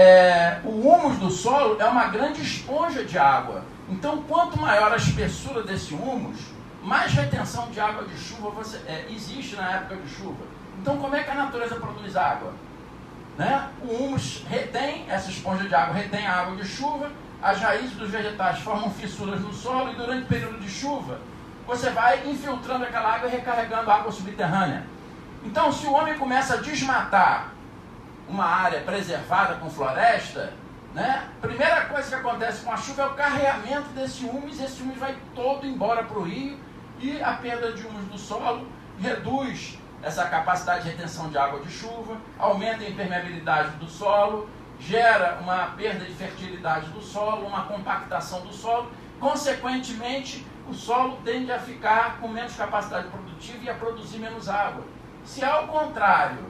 o humus do solo é uma grande esponja de água. Então, quanto maior a espessura desse humus, mais retenção de água de chuva existe na época de chuva. Então, como é que a natureza produz água? Né? O humus retém, essa esponja de água retém a água de chuva, as raízes dos vegetais formam fissuras no solo e durante o período de chuva, você vai infiltrando aquela água e recarregando a água subterrânea. Então, se o homem começa a desmatar uma área preservada com floresta, né, a primeira coisa que acontece com a chuva é o carreamento desse humus, e esse humus vai todo embora para o rio, e a perda de humus do solo reduz essa capacidade de retenção de água de chuva, aumenta a impermeabilidade do solo, gera uma perda de fertilidade do solo, uma compactação do solo, consequentemente o solo tende a ficar com menos capacidade produtiva e a produzir menos água. Se ao contrário,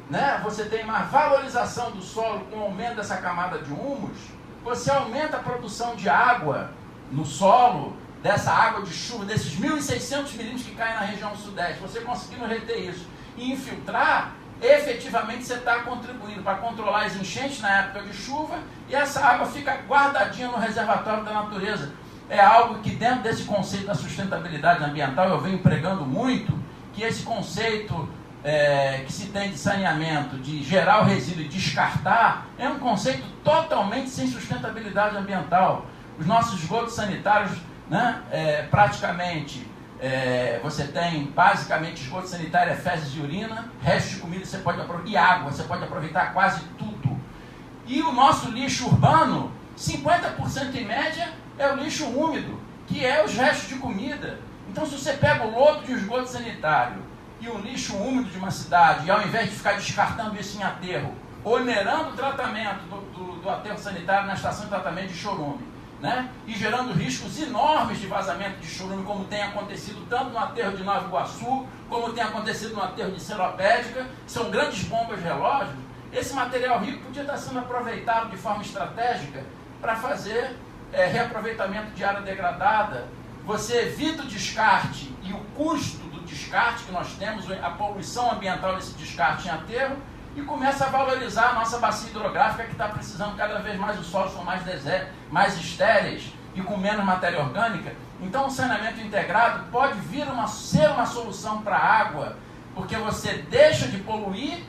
né, você tem uma valorização do solo com o aumento dessa camada de humus, você aumenta a produção de água no solo, dessa água de chuva, desses 1.600 milímetros que caem na região sudeste, você conseguindo reter isso e infiltrar, efetivamente você está contribuindo para controlar as enchentes na época de chuva, e essa água fica guardadinha no reservatório da natureza. É algo que dentro desse conceito da sustentabilidade ambiental eu venho pregando muito, que esse conceito que se tem de saneamento, de gerar o resíduo e descartar, é um conceito totalmente sem sustentabilidade ambiental. Os nossos esgotos sanitários, né, praticamente, você tem basicamente esgoto sanitário, é fezes e urina, resto de comida você pode aproveitar, e água, você pode aproveitar quase tudo. E o nosso lixo urbano, 50% em média, é o lixo úmido, que é os restos de comida. Então, se você pega o lodo de um esgoto sanitário e um lixo úmido de uma cidade, e ao invés de ficar descartando isso em aterro, onerando o tratamento do aterro sanitário na estação de tratamento de Chorume, né, e gerando riscos enormes de vazamento de chorume, como tem acontecido tanto no aterro de Nova Iguaçu, como tem acontecido no aterro de Seropédica, que são grandes bombas relógio, esse material rico podia estar sendo aproveitado de forma estratégica para fazer reaproveitamento de área degradada. Você evita o descarte e o custo do descarte que nós temos, a poluição ambiental desse descarte em aterro, e começa a valorizar a nossa bacia hidrográfica, que está precisando cada vez mais, os solos são mais estéreis e com menos matéria orgânica. Então o saneamento integrado pode vir ser uma solução para a água, porque você deixa de poluir,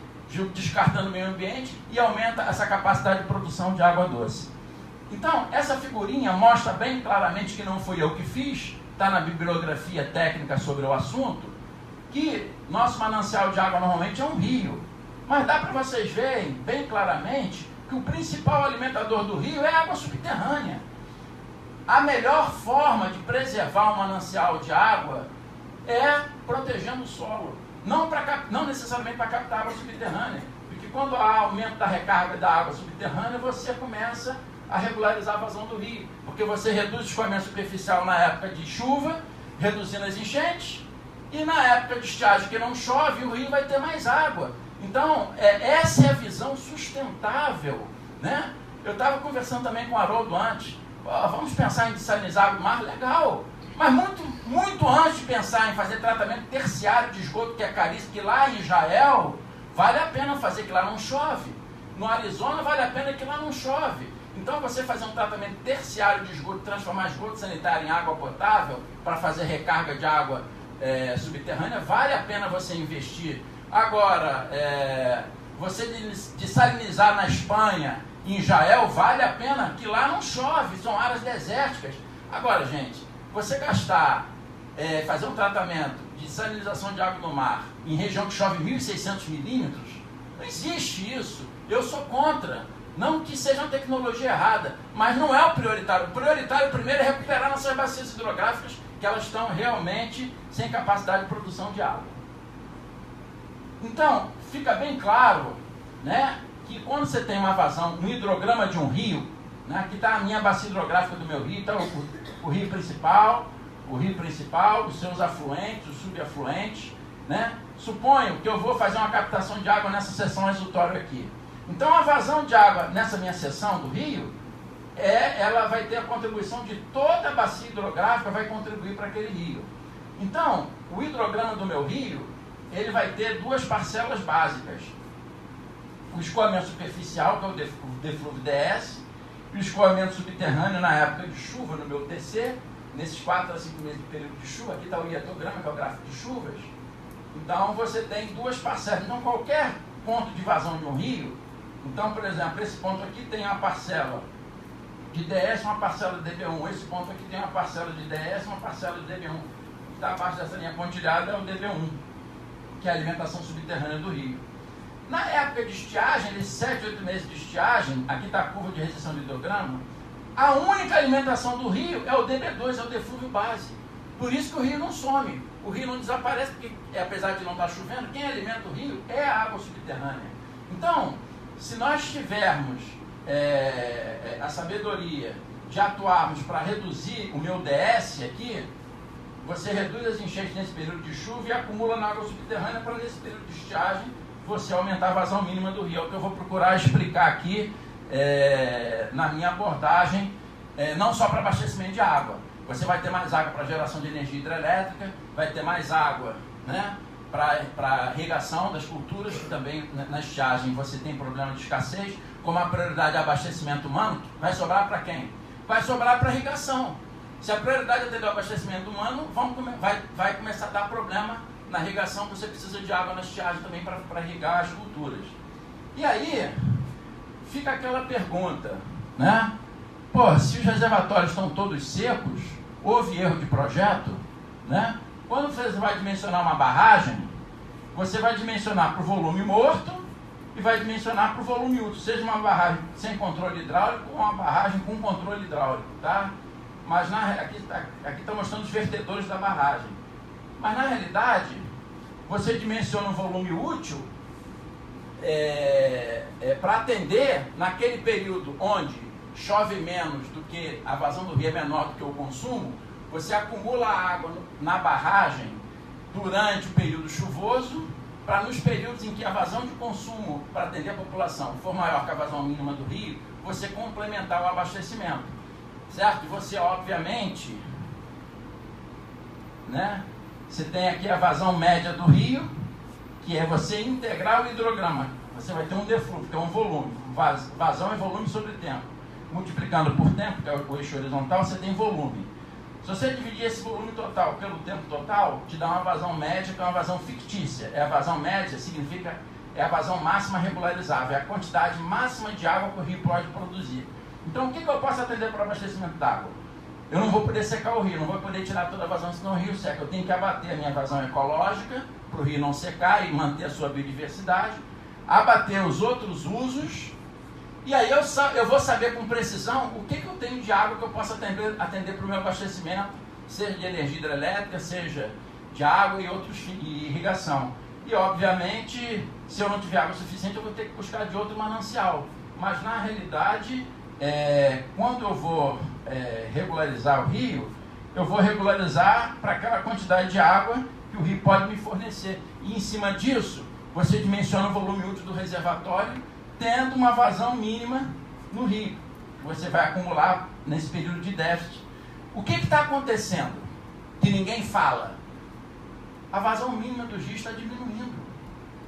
descartando o meio ambiente, e aumenta essa capacidade de produção de água doce. Então, essa figurinha mostra bem claramente que não fui eu que fiz, está na bibliografia técnica sobre o assunto, que nosso manancial de água normalmente é um rio. Mas dá para vocês verem bem claramente que o principal alimentador do rio é a água subterrânea. A melhor forma de preservar um manancial de água é protegendo o solo. Não necessariamente para captar água subterrânea, porque quando há aumento da recarga da água subterrânea, você começa a regularizar a vazão do rio, porque você reduz o escoamento superficial na época de chuva, reduzindo as enchentes, e na época de estiagem que não chove, o rio vai ter mais água. Então, essa é a visão sustentável, né? Eu estava conversando também com o Haroldo antes, vamos pensar em dessalinizar água do mar, legal, mas muito antes de pensar em fazer tratamento terciário de esgoto, que é caríssimo, que lá em Israel vale a pena fazer, que lá não chove. No Arizona vale a pena, que lá não chove. Então, você fazer um tratamento terciário de esgoto, transformar esgoto sanitário em água potável, para fazer recarga de água subterrânea, vale a pena você investir. Agora, você dessalinizar na Espanha, em Israel, vale a pena, que lá não chove, são áreas desérticas. Agora, gente, você gastar, fazer um tratamento de salinização de água do mar em região que chove 1.600 milímetros, não existe isso. Eu sou contra. Não que seja uma tecnologia errada, mas não é o prioritário. O prioritário primeiro é recuperar nossas bacias hidrográficas, que elas estão realmente sem capacidade de produção de água. Então, fica bem claro, né, que quando você tem uma vazão, um hidrograma de um rio, né, aqui está a minha bacia hidrográfica do meu rio, então o rio principal, os seus afluentes, os subafluentes, né? Suponho que eu vou fazer uma captação de água nessa seção exutória aqui. Então a vazão de água nessa minha seção do rio, ela vai ter a contribuição de toda a bacia hidrográfica, vai contribuir para aquele rio. Então, o hidrograma do meu rio, ele vai ter duas parcelas básicas. O escoamento superficial, que é o deflúvio DS, e o escoamento subterrâneo na época de chuva, no meu TC, nesses 4 a 5 meses de período de chuva. Aqui está o iatograma, que é o gráfico de chuvas. Então, você tem duas parcelas. Então, qualquer ponto de vazão de um rio, então, por exemplo, esse ponto aqui tem uma parcela de DS, uma parcela de DB1. Esse ponto aqui tem uma parcela de DS, uma parcela de DB1. Está abaixo dessa linha pontilhada é o DB1, que é a alimentação subterrânea do rio. Na época de estiagem, nesses 7, 8 meses de estiagem, aqui está a curva de restrição do hidrograma, a única alimentação do rio é o DB2, é o deflúvio base. Por isso que o rio não some, o rio não desaparece, porque apesar de não estar chovendo, quem alimenta o rio é a água subterrânea. Então, se nós tivermos a sabedoria de atuarmos para reduzir o meu DS aqui, você reduz as enchentes nesse período de chuva e acumula na água subterrânea para nesse período de estiagem você aumentar a vazão mínima do rio. É o que eu vou procurar explicar aqui na minha abordagem, não só para abastecimento de água. Você vai ter mais água para geração de energia hidrelétrica, vai ter mais água, né, para irrigação das culturas, que também na estiagem você tem problema de escassez. Como a prioridade é abastecimento humano, vai sobrar para quem? Vai sobrar para irrigação. Se a prioridade é ter o abastecimento humano, vai começar a dar problema na irrigação, você precisa de água na estiagem também para irrigar as culturas. E aí, fica aquela pergunta, né? Pô, se os reservatórios estão todos secos, houve erro de projeto, né? Quando você vai dimensionar uma barragem, você vai dimensionar para o volume morto e vai dimensionar para o volume útil, seja uma barragem sem controle hidráulico ou uma barragem com controle hidráulico, tá? Mas aqui está mostrando os vertedores da barragem. Mas na realidade, você dimensiona um volume útil para atender naquele período onde chove menos do que a vazão do rio é menor do que o consumo, você acumula água na barragem durante o período chuvoso, para nos períodos em que a vazão de consumo para atender a população for maior que a vazão mínima do rio, você complementar o abastecimento, certo? E você, obviamente, né, você tem aqui a vazão média do rio, que é você integrar o hidrograma. Você vai ter um deflúvio, que é um volume, vazão é volume sobre tempo. Multiplicando por tempo, que é o eixo horizontal, você tem volume. Se você dividir esse volume total pelo tempo total, te dá uma vazão média, que é uma vazão fictícia. A vazão média significa, é a vazão máxima regularizável, é a quantidade máxima de água que o rio pode produzir. Então, o que eu posso atender para o abastecimento d'água? Eu não vou poder secar o rio, não vou poder tirar toda a vazão, senão o rio seca. Eu tenho que abater a minha vazão ecológica, para o rio não secar e manter a sua biodiversidade, abater os outros usos, e aí eu vou saber com precisão o que eu tenho de água que eu possa atender para o meu abastecimento, seja de energia hidrelétrica, seja de água e irrigação. E, obviamente, se eu não tiver água suficiente, eu vou ter que buscar de outro manancial. Mas, na realidade, quando eu vou regularizar o rio, eu vou regularizar para aquela quantidade de água que o rio pode me fornecer. E, em cima disso, você dimensiona o volume útil do reservatório, tendo uma vazão mínima no rio, que você vai acumular nesse período de déficit. O que está acontecendo que ninguém fala? A vazão mínima do rio está diminuindo.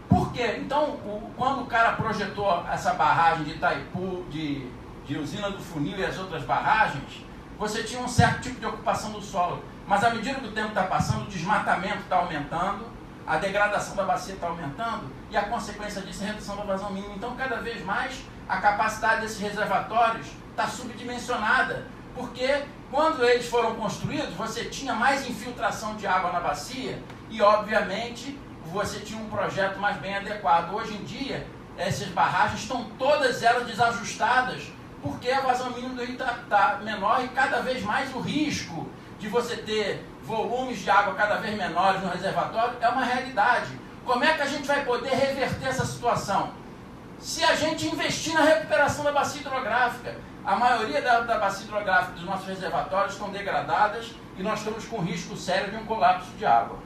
Por quê? Então, quando o cara projetou essa barragem de Itaipu, de Usina do Funil e as outras barragens, você tinha um certo tipo de ocupação do solo. Mas à medida que o tempo está passando, o desmatamento está aumentando, a degradação da bacia está aumentando e a consequência disso é a redução da vazão mínima. Então, cada vez mais, a capacidade desses reservatórios está subdimensionada, porque quando eles foram construídos, você tinha mais infiltração de água na bacia e, obviamente, você tinha um projeto mais bem adequado. Hoje em dia, essas barragens estão todas elas desajustadas, porque a vazão mínima do rio está menor e cada vez mais o risco de você ter volumes de água cada vez menores no reservatório é uma realidade. Como é que a gente vai poder reverter essa situação? Se a gente investir na recuperação da bacia hidrográfica. A maioria da bacia hidrográfica dos nossos reservatórios estão degradadas e nós estamos com risco sério de um colapso de água.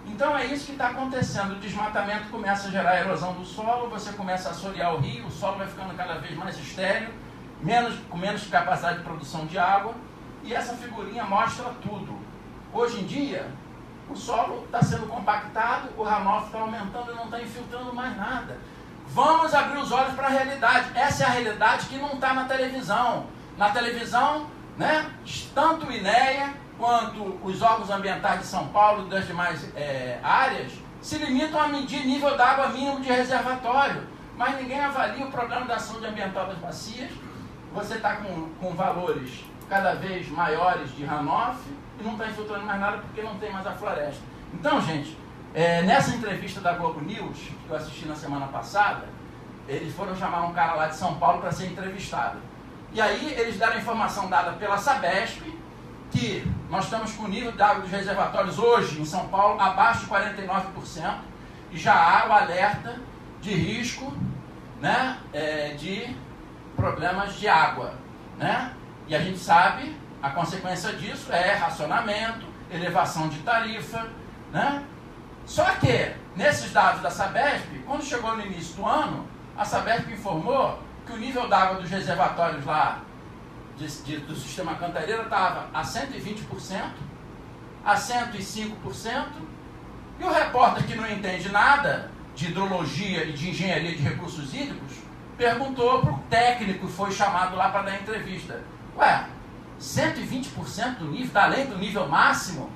Então é isso que está acontecendo. O desmatamento começa a gerar erosão do solo, você começa a assorear o rio, o solo vai ficando cada vez mais estéril, com menos capacidade de produção de água. E essa figurinha mostra tudo. Hoje em dia, o solo está sendo compactado, o runoff está aumentando e não está infiltrando mais nada. Vamos abrir os olhos para a realidade. Essa é a realidade que não está na televisão. Na televisão, né, tanto o INEA quanto os órgãos ambientais de São Paulo e das demais áreas se limitam a medir nível d'água mínimo de reservatório. Mas ninguém avalia o programa de ação ambiental das bacias, você está com valores cada vez maiores de runoff e não está infiltrando mais nada porque não tem mais a floresta. Então, gente, nessa entrevista da Globo News, que eu assisti na semana passada, eles foram chamar um cara lá de São Paulo para ser entrevistado. E aí eles deram a informação dada pela Sabesp, que nós estamos com o nível de água dos reservatórios hoje em São Paulo abaixo de 49%, e já há o alerta de risco, né, de problemas de água, né? E a gente sabe, a consequência disso é racionamento, elevação de tarifa, né? Só que, nesses dados da Sabesp, quando chegou no início do ano, a Sabesp informou que o nível d'água dos reservatórios lá do sistema Cantareira estava a 120%, a 105%, e o repórter que não entende nada de hidrologia e de engenharia de recursos hídricos perguntou para o técnico que foi chamado lá para dar entrevista: ué, 120% do nível, está além do nível máximo?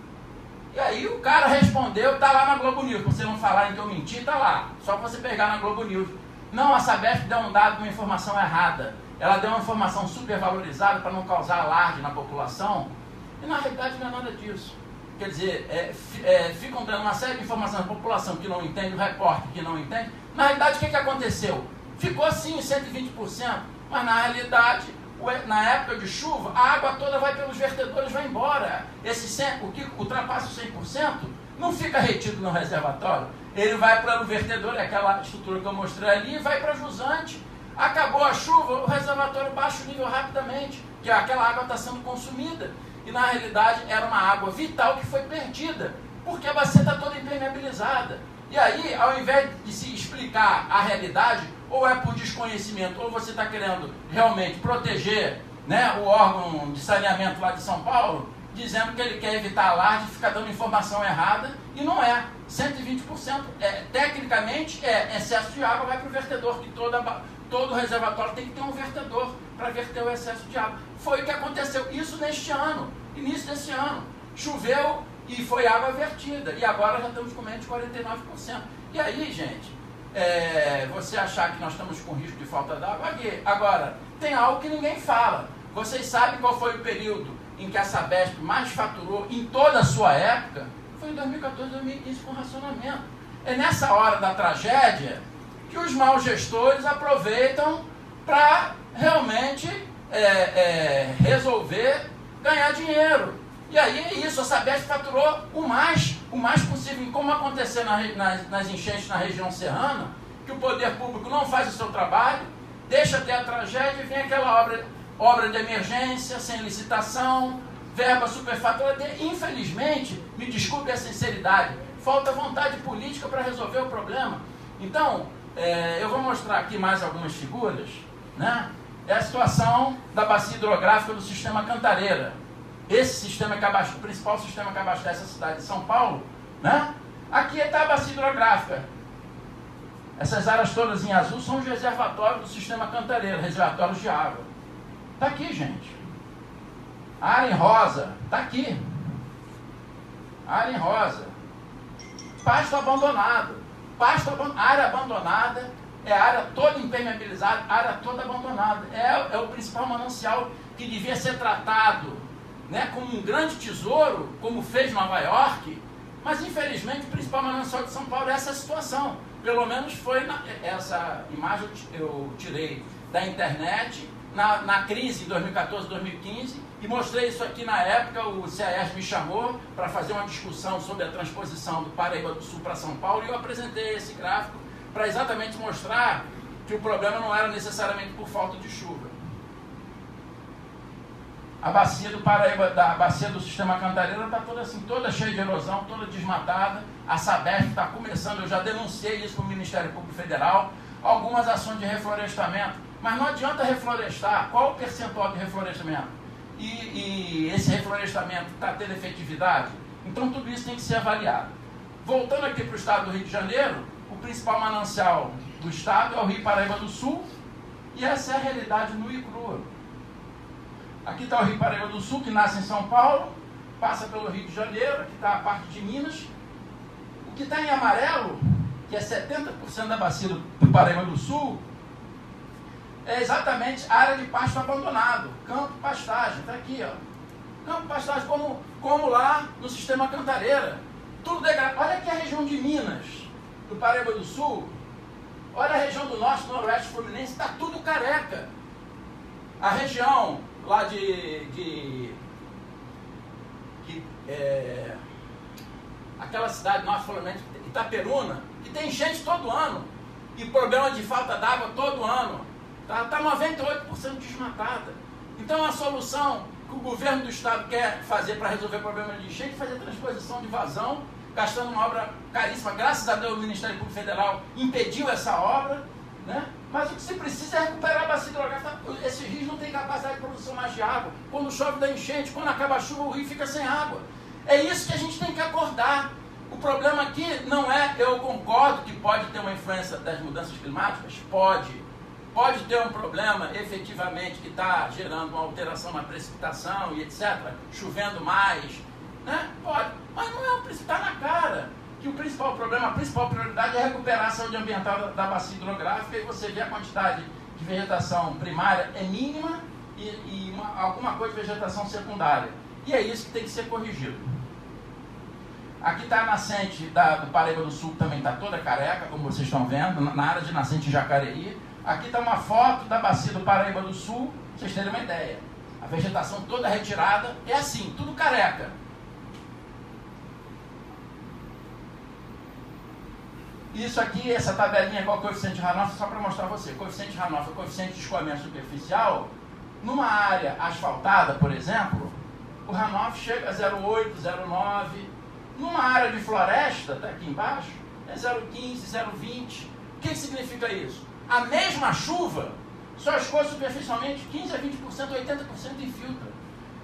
E aí o cara respondeu, está lá na Globo News, para você não falar em que eu menti, está lá, só você pegar na Globo News. Não, a Sabesp deu um dado com uma informação errada, ela deu uma informação supervalorizada para não causar alarde na população, e na realidade não é nada disso. Quer dizer, ficam dando uma série de informações à população que não entende, o repórter que não entende. Na realidade, o que aconteceu? Ficou assim 120%, mas na realidade, na época de chuva, a água toda vai pelos vertedores, vai embora. O que ultrapassa o 100% não fica retido no reservatório. Ele vai para o vertedor, aquela estrutura que eu mostrei ali, e vai para jusante. Acabou a chuva, o reservatório baixa o nível rapidamente, que aquela água está sendo consumida. E na realidade era uma água vital que foi perdida, porque a bacia está toda impermeabilizada. E aí, ao invés de se explicar a realidade, ou é por desconhecimento, ou você está querendo realmente proteger, né, o órgão de saneamento lá de São Paulo, dizendo que ele quer evitar alarde e ficar dando informação errada, e não é. 120%, tecnicamente, excesso de água vai para o vertedor, que todo reservatório tem que ter um vertedor para verter o excesso de água. Foi o que aconteceu, isso neste ano, início desse ano. Choveu e foi água vertida, e agora já estamos com menos de 49%. E aí, gente, você achar que nós estamos com risco de falta d'água, agora, tem algo que ninguém fala. Vocês sabem qual foi o período em que a Sabesp mais faturou em toda a sua época? Foi em 2014, 2015, com racionamento. É nessa hora da tragédia que os maus gestores aproveitam para realmente resolver ganhar dinheiro. E aí é isso, a Sabesp faturou o mais possível, como acontecer nas enchentes na região serrana, que o poder público não faz o seu trabalho, deixa até a tragédia e vem aquela obra de emergência, sem licitação, verba superfaturada. Infelizmente, me desculpe a sinceridade, falta vontade política para resolver o problema. Então, eu vou mostrar aqui mais algumas figuras, né? É a situação da bacia hidrográfica do sistema Cantareira. Esse sistema o principal sistema que abastece a cidade de São Paulo, né? Aqui está a bacia hidrográfica. Essas áreas todas em azul são os reservatórios do sistema Cantareira, reservatórios de água. Está aqui, gente. A área em rosa, está aqui. A área em rosa. Pasto abandonado. Área abandonada é a área toda impermeabilizada, a área toda abandonada. É o principal manancial que devia ser tratado, né, como um grande tesouro, como fez Nova York, mas infelizmente o principal manancial de São Paulo é essa situação. Pelo menos foi essa imagem eu tirei da internet na crise em 2014, 2015, e mostrei isso aqui na época. O CAES me chamou para fazer uma discussão sobre a transposição do Paraíba do Sul para São Paulo, e eu apresentei esse gráfico para exatamente mostrar que o problema não era necessariamente por falta de chuva. A bacia do Paraíba, a bacia do sistema Cantareira está toda assim, toda cheia de erosão, toda desmatada. A Sabesp está começando, eu já denunciei isso para o Ministério Público Federal, algumas ações de reflorestamento, mas não adianta reflorestar. Qual o percentual de reflorestamento? E esse reflorestamento está tendo efetividade? Então tudo isso tem que ser avaliado. Voltando aqui para o estado do Rio de Janeiro, o principal manancial do estado é o Rio Paraíba do Sul, e essa é a realidade nua e crua. Aqui está o Rio Paraíba do Sul, que nasce em São Paulo, passa pelo Rio de Janeiro, aqui está a parte de Minas. O que está em amarelo, que é 70% da bacia do Paraíba do Sul, é exatamente área de pasto abandonado, campo pastagem, está aqui, ó. Campo pastagem como lá no sistema Cantareira. Tudo degradado. Olha aqui a região de Minas, do Paraíba do Sul. Olha a região do Norte, do Noroeste Fluminense, está tudo careca. A região lá aquela cidade Norte Fluminense, Itaperuna, que tem enchente todo ano. E problema de falta d'água todo ano. Está 98% desmatada. Então a solução que o governo do estado quer fazer para resolver o problema de enchente é fazer transposição de vazão, gastando uma obra caríssima. Graças a Deus o Ministério Público Federal impediu essa obra, né? Mas o que se precisa é recuperar a bacia hidrográfica. Esses rios não têm capacidade de produção mais de água. Quando chove dá enchente, quando acaba a chuva o rio fica sem água. É isso que a gente tem que acordar. O problema aqui não é, eu concordo que pode ter uma influência das mudanças climáticas, pode ter um problema efetivamente que está gerando uma alteração na precipitação e etc, chovendo mais, né? Pode, mas não é o principal, está na cara que o principal problema, a principal prioridade é recuperar a saúde ambiental da bacia hidrográfica, e você vê a quantidade de vegetação primária é mínima e alguma coisa de vegetação secundária, e é isso que tem que ser corrigido. Aqui está a nascente do Paraíba do Sul, também está toda careca, como vocês estão vendo, na área de nascente Jacareí. Aqui está uma foto da bacia do Paraíba do Sul, para vocês terem uma ideia. A vegetação toda retirada, é assim, tudo careca. Isso aqui, essa tabelinha com o coeficiente de Ranoff, só para mostrar a você. O coeficiente de Ranoff é o coeficiente de escoamento superficial. Numa área asfaltada, por exemplo, o Ranoff chega a 0,8, 0,9. Numa área de floresta, está aqui embaixo, é 0,15, 0,20. O que significa isso? A mesma chuva só escoa superficialmente 15 a 20%, 80% infiltra.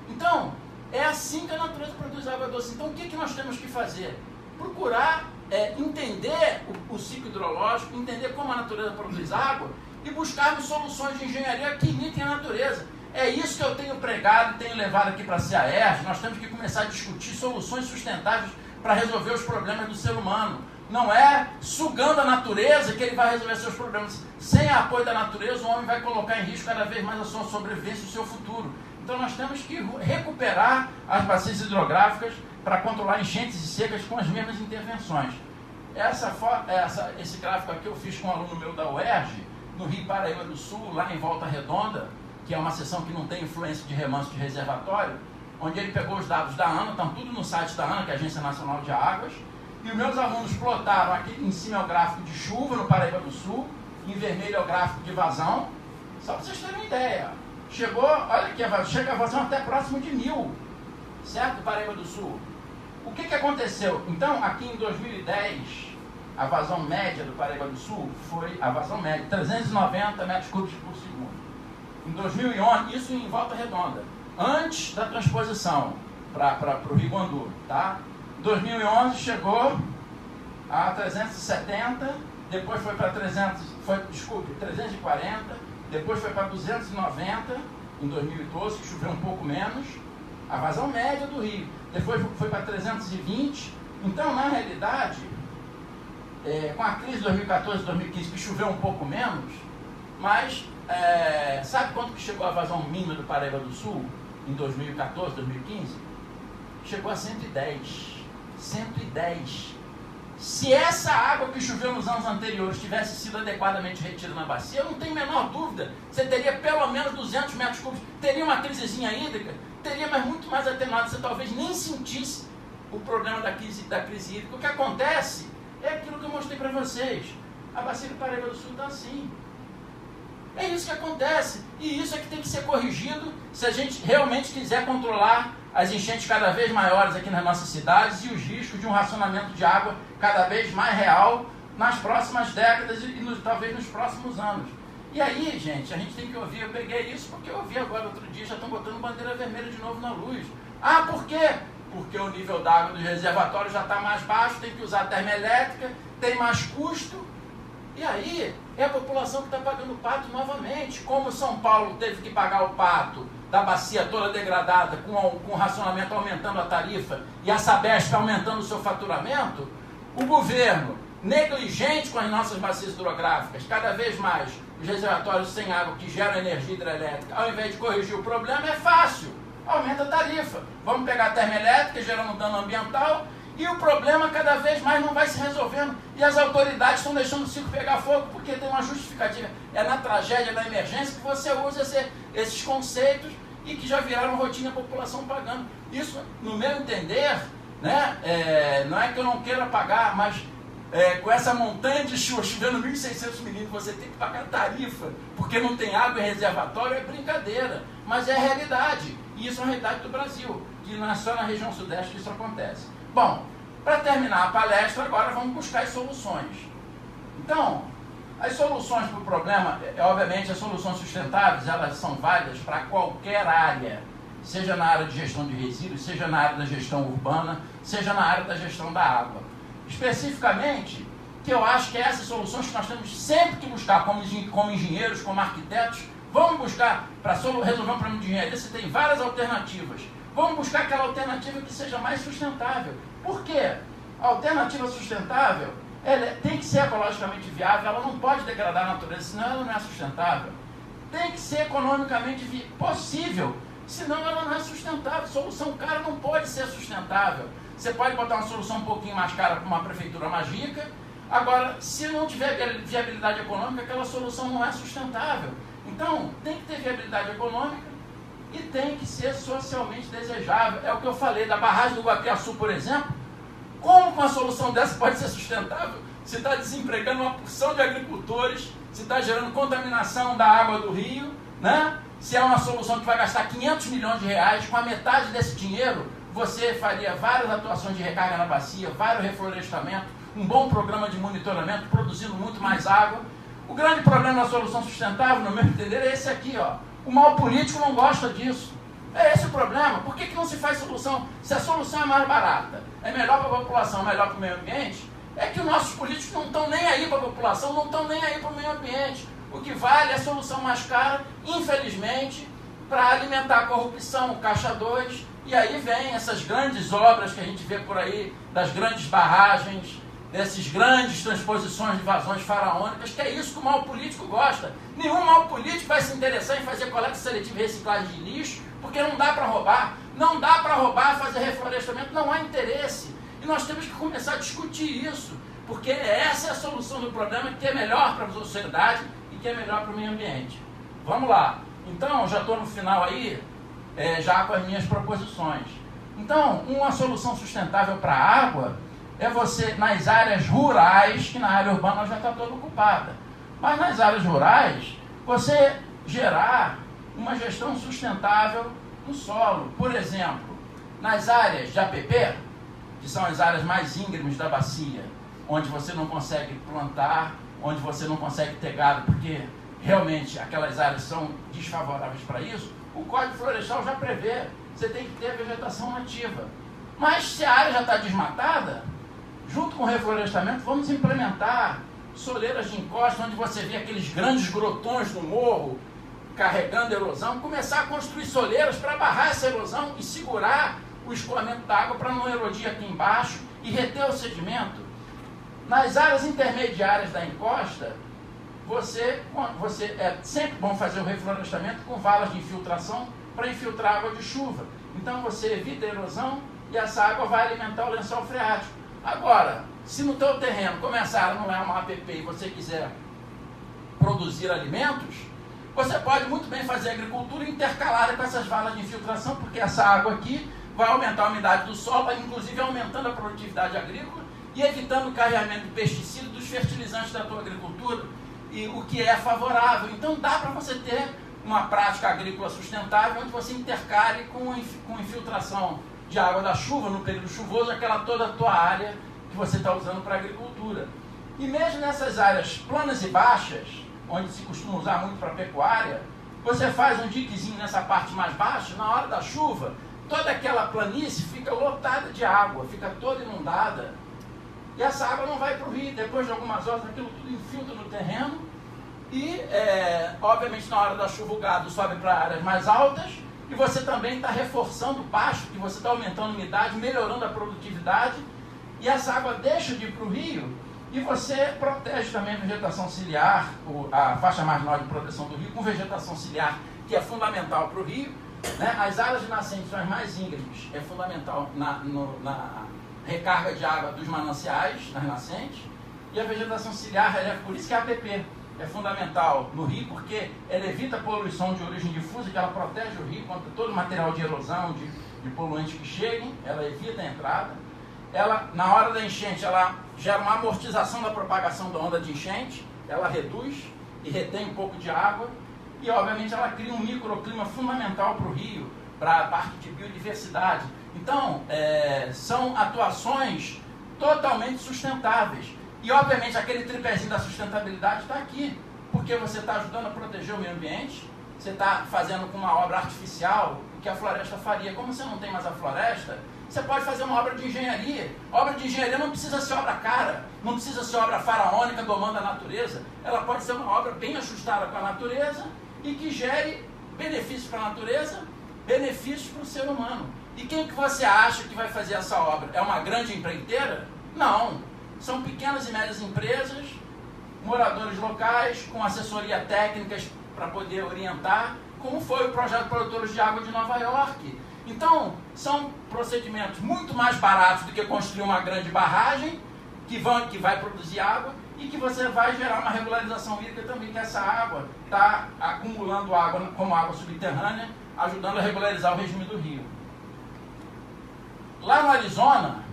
Então, é assim que a natureza produz água doce. Então, o que nós temos que fazer? Procurar entender o ciclo hidrológico, entender como a natureza produz água e buscarmos soluções de engenharia que imitem a natureza. É isso que eu tenho pregado e tenho levado aqui para a CEAERJ. Nós temos que começar a discutir soluções sustentáveis para resolver os problemas do ser humano. Não é sugando a natureza que ele vai resolver seus problemas. Sem o apoio da natureza, o homem vai colocar em risco cada vez mais a sua sobrevivência e o seu futuro. Então nós temos que recuperar as bacias hidrográficas para controlar enchentes e secas com as mesmas intervenções. Esse gráfico aqui eu fiz com um aluno meu da UERJ, no Rio Paraíba do Sul, lá em Volta Redonda, que é uma seção que não tem influência de remanso de reservatório, onde ele pegou os dados da ANA, estão tudo no site da ANA, que é a Agência Nacional de Águas, e os meus alunos plotaram aqui em cima é o gráfico de chuva no Paraíba do Sul, em vermelho é o gráfico de vazão, só para vocês terem uma ideia. Chegou, olha aqui, chega a vazão até próximo de 1000, certo? Paraíba do Sul. O que aconteceu? Então, aqui em 2010, a vazão média do Paraíba do Sul foi, a vazão média, 390 metros cúbicos por segundo. Em 2011, isso em Volta Redonda, antes da transposição para o Rio Guandu, tá? Em 2011 chegou a 370, depois foi para 340, depois foi para 290 em 2012, que choveu um pouco menos, a vazão média do rio. Depois foi para 320. Então, na realidade, com a crise de 2014 e 2015, que choveu um pouco menos, mas sabe quanto que chegou a vazão mínima do Paraíba do Sul em 2014, 2015? Chegou a 110. 110. Se essa água que choveu nos anos anteriores tivesse sido adequadamente retida na bacia, eu não tenho a menor dúvida, você teria pelo menos 200 metros cúbicos, teria uma crisezinha hídrica, teria, mas muito mais atenuado, você talvez nem sentisse o problema da crise hídrica. O que acontece é aquilo que eu mostrei para vocês, a bacia do Paraíba do Sul está assim. É isso que acontece, e isso é que tem que ser corrigido se a gente realmente quiser controlar as enchentes cada vez maiores aqui nas nossas cidades e os riscos de um racionamento de água cada vez mais real nas próximas décadas e talvez nos próximos anos. E aí, gente, a gente tem que ouvir, eu peguei isso porque eu ouvi agora outro dia, já estão botando bandeira vermelha de novo na luz. Ah, por quê? Porque o nível d'água dos reservatórios já está mais baixo, tem que usar termoelétrica, tem mais custo. E aí, é a população que está pagando o pato novamente. Como São Paulo teve que pagar o pato da bacia toda degradada, com o racionamento aumentando a tarifa e a Sabesp aumentando o seu faturamento, o governo, negligente com as nossas bacias hidrográficas, cada vez mais os reservatórios sem água que geram energia hidrelétrica, ao invés de corrigir o problema, é fácil, aumenta a tarifa. Vamos pegar a termoelétrica gerando dano ambiental e o problema cada vez mais não vai se resolvendo. E as autoridades estão deixando o circo pegar fogo porque tem uma justificativa. É na tragédia, na emergência que você usa esses conceitos e que já viraram rotina, a população pagando. Isso, no meu entender, né, não é que eu não queira pagar, mas com essa montanha de chuva, chovendo 1.600 milímetros, você tem que pagar tarifa, porque não tem água em reservatório, é brincadeira. Mas é a realidade, e isso é a realidade do Brasil, que não é só na região sudeste que isso acontece. Bom, para terminar a palestra, agora vamos buscar as soluções. Então, as soluções para o problema, obviamente as soluções sustentáveis, elas são válidas para qualquer área, seja na área de gestão de resíduos, seja na área da gestão urbana, seja na área da gestão da água. Especificamente, que eu acho que essas soluções que nós temos sempre que buscar como engenheiros, como arquitetos, vamos buscar para resolver um problema de engenharia, você tem várias alternativas. Vamos buscar aquela alternativa que seja mais sustentável. Por quê? A alternativa sustentável, ela tem que ser ecologicamente viável, ela não pode degradar a natureza, senão ela não é sustentável. Tem que ser economicamente possível, senão ela não é sustentável. Solução cara não pode ser sustentável. Você pode botar uma solução um pouquinho mais cara para uma prefeitura mais rica, agora, se não tiver viabilidade econômica, aquela solução não é sustentável. Então, tem que ter viabilidade econômica e tem que ser socialmente desejável. É o que eu falei da barragem do Guapiaçu, por exemplo. Como uma solução dessa pode ser sustentável? Se está desempregando uma porção de agricultores, se está gerando contaminação da água do rio, né? Se é uma solução que vai gastar 500 milhões de reais, com a metade desse dinheiro, você faria várias atuações de recarga na bacia, vários reflorestamentos, um bom programa de monitoramento, produzindo muito mais água. O grande problema da solução sustentável, no meu entender, é esse aqui, ó. O mal político não gosta disso. É esse o problema. Por que não se faz solução? Se a solução é mais barata, é melhor para a população, é melhor para o meio ambiente, é que os nossos políticos não estão nem aí para a população, não estão nem aí para o meio ambiente. O que vale é a solução mais cara, infelizmente, para alimentar a corrupção, o caixa 2, e aí vem essas grandes obras que a gente vê por aí, das grandes barragens, dessas grandes transposições de vazões faraônicas, que é isso que o mal político gosta. Nenhum mal político vai se interessar em fazer coleta seletiva e reciclagem de lixo, porque não dá para roubar. Não dá para roubar, fazer reflorestamento, não há interesse. E nós temos que começar a discutir isso, porque essa é a solução do problema, que é melhor para a sociedade e que é melhor para o meio ambiente. Vamos lá. Então, já estou no final aí, já com as minhas proposições. Então, uma solução sustentável para a água é você, nas áreas rurais, que na área urbana já está toda ocupada, mas nas áreas rurais, você gerar uma gestão sustentável do solo. Por exemplo, nas áreas de APP, que são as áreas mais íngremes da bacia, onde você não consegue plantar, onde você não consegue ter gado, porque realmente aquelas áreas são desfavoráveis para isso, o Código Florestal já prevê, você tem que ter vegetação nativa. Mas se a área já está desmatada, junto com o reflorestamento, vamos implementar soleiras de encosta, onde você vê aqueles grandes grotões no morro, carregando erosão, começar a construir soleiras para barrar essa erosão e segurar o escoamento da água para não erodir aqui embaixo e reter o sedimento. Nas áreas intermediárias da encosta, é sempre bom fazer o reflorestamento com valas de infiltração para infiltrar água de chuva. Então você evita a erosão e essa água vai alimentar o lençol freático. Agora, se no teu terreno começar, não é uma APP, e você quiser produzir alimentos, você pode muito bem fazer agricultura intercalada com essas valas de infiltração, porque essa água aqui vai aumentar a umidade do solo, inclusive aumentando a produtividade agrícola e evitando o carregamento de pesticidas dos fertilizantes da tua agricultura, e o que é favorável. Então dá para você ter uma prática agrícola sustentável, onde você intercale com infiltração de água da chuva no período chuvoso, toda a tua área que você está usando para a agricultura. E mesmo nessas áreas planas e baixas, onde se costuma usar muito para pecuária, você faz um diquezinho nessa parte mais baixa, na hora da chuva, toda aquela planície fica lotada de água, fica toda inundada, e essa água não vai para o rio. Depois de algumas horas, aquilo tudo infiltra no terreno, e obviamente na hora da chuva o gado sobe para áreas mais altas, e você também está reforçando o pasto, que você está aumentando a umidade, melhorando a produtividade, e essa água deixa de ir para o rio E você protege também a vegetação ciliar, a faixa marginal de proteção do rio, com vegetação ciliar, que é fundamental para o rio, né? As áreas de nascente são as mais íngremes, é fundamental na recarga de água dos mananciais, nas nascentes, e a vegetação ciliar, por isso que a APP é fundamental no rio, porque ela evita a poluição de origem difusa, que ela protege o rio contra todo o material de erosão, de poluentes que cheguem, ela evita a entrada. Ela, na hora da enchente, ela gera uma amortização da propagação da onda de enchente, ela reduz e retém um pouco de água, e obviamente ela cria um microclima fundamental para o rio, para a parte de biodiversidade. Então, são atuações totalmente sustentáveis. E obviamente aquele tripézinho da sustentabilidade está aqui, porque você está ajudando a proteger o meio ambiente, você está fazendo com uma obra artificial o que a floresta faria. Como você não tem mais a floresta, você pode fazer uma obra de engenharia. Obra de engenharia não precisa ser obra cara, não precisa ser obra faraônica domando a natureza. Ela pode ser uma obra bem ajustada com a natureza e que gere benefícios para a natureza, benefícios para o ser humano. E quem que você acha que vai fazer essa obra? É uma grande empreiteira? Não. São pequenas e médias empresas, moradores locais, com assessoria técnicas para poder orientar, como foi o projeto Produtores de Água de Nova York. Então, são procedimentos muito mais baratos do que construir uma grande barragem, que vai produzir água, e que você vai gerar uma regularização hídrica também, que essa água está acumulando água como água subterrânea, ajudando a regularizar o regime do rio. Lá no Arizona,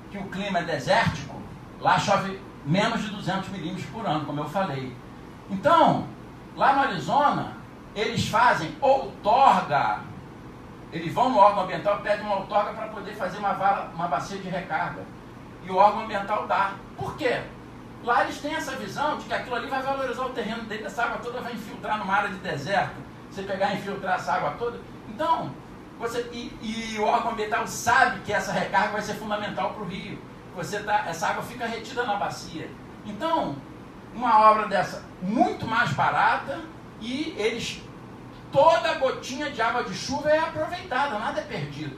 que o clima é desértico, lá chove menos de 200 milímetros por ano, como eu falei. Então, lá no Arizona, eles fazem outorga, eles vão no órgão ambiental e pedem uma outorga para poder fazer uma bacia de recarga. E o órgão ambiental dá. Por quê? Lá eles têm essa visão de que aquilo ali vai valorizar o terreno dele, essa água toda vai infiltrar numa área de deserto. Você pegar e infiltrar essa água toda. Então, e o órgão ambiental sabe que essa recarga vai ser fundamental para o rio. Essa água fica retida na bacia. Então, uma obra dessa muito mais barata e toda gotinha de água de chuva é aproveitada, nada é perdido.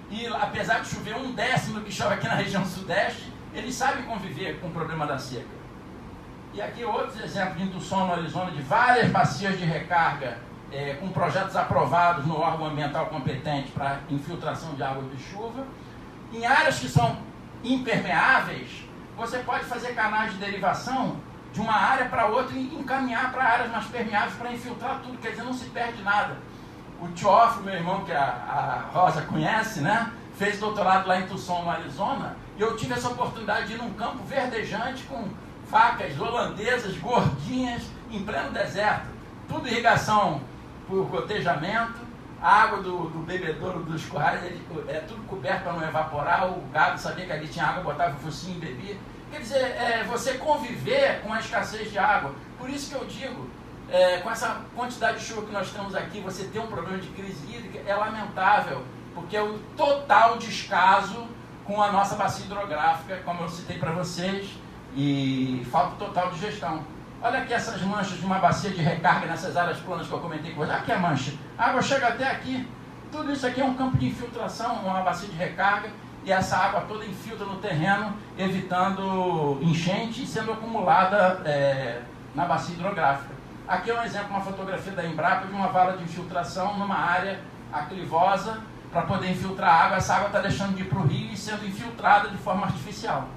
E apesar de chover 1/10 do que chove aqui na região sudeste, eles sabem conviver com o problema da seca. E aqui outros exemplos de indução no Arizona de várias bacias de recarga com projetos aprovados no órgão ambiental competente para infiltração de água de chuva. Em áreas que são impermeáveis, você pode fazer canais de derivação de uma área para outra e encaminhar para áreas mais permeáveis para infiltrar tudo, quer dizer, não se perde nada. O Teófilo, meu irmão, que a Rosa conhece, né, fez doutorado lá em Tucson, no Arizona, e eu tive essa oportunidade de ir num campo verdejante com facas holandesas, gordinhas, em pleno deserto, tudo irrigação por gotejamento, a água do bebedouro dos currais é tudo coberto para não evaporar, o gado sabia que ali tinha água, botava o focinho e bebia. Quer dizer, você conviver com a escassez de água. Por isso que eu digo, com essa quantidade de chuva que nós temos aqui, você ter um problema de crise hídrica é lamentável, porque é o total descaso com a nossa bacia hidrográfica, como eu citei para vocês, e falta total de gestão. Olha aqui essas manchas de uma bacia de recarga nessas áreas planas que eu comentei com vocês. Aqui é a mancha. A água chega até aqui. Tudo isso aqui é um campo de infiltração, uma bacia de recarga, e essa água toda infiltra no terreno, evitando enchente e sendo acumulada na bacia hidrográfica. Aqui é um exemplo, uma fotografia da Embrapa de uma vala de infiltração numa área aclivosa para poder infiltrar água. Essa água está deixando de ir para o rio e sendo infiltrada de forma artificial.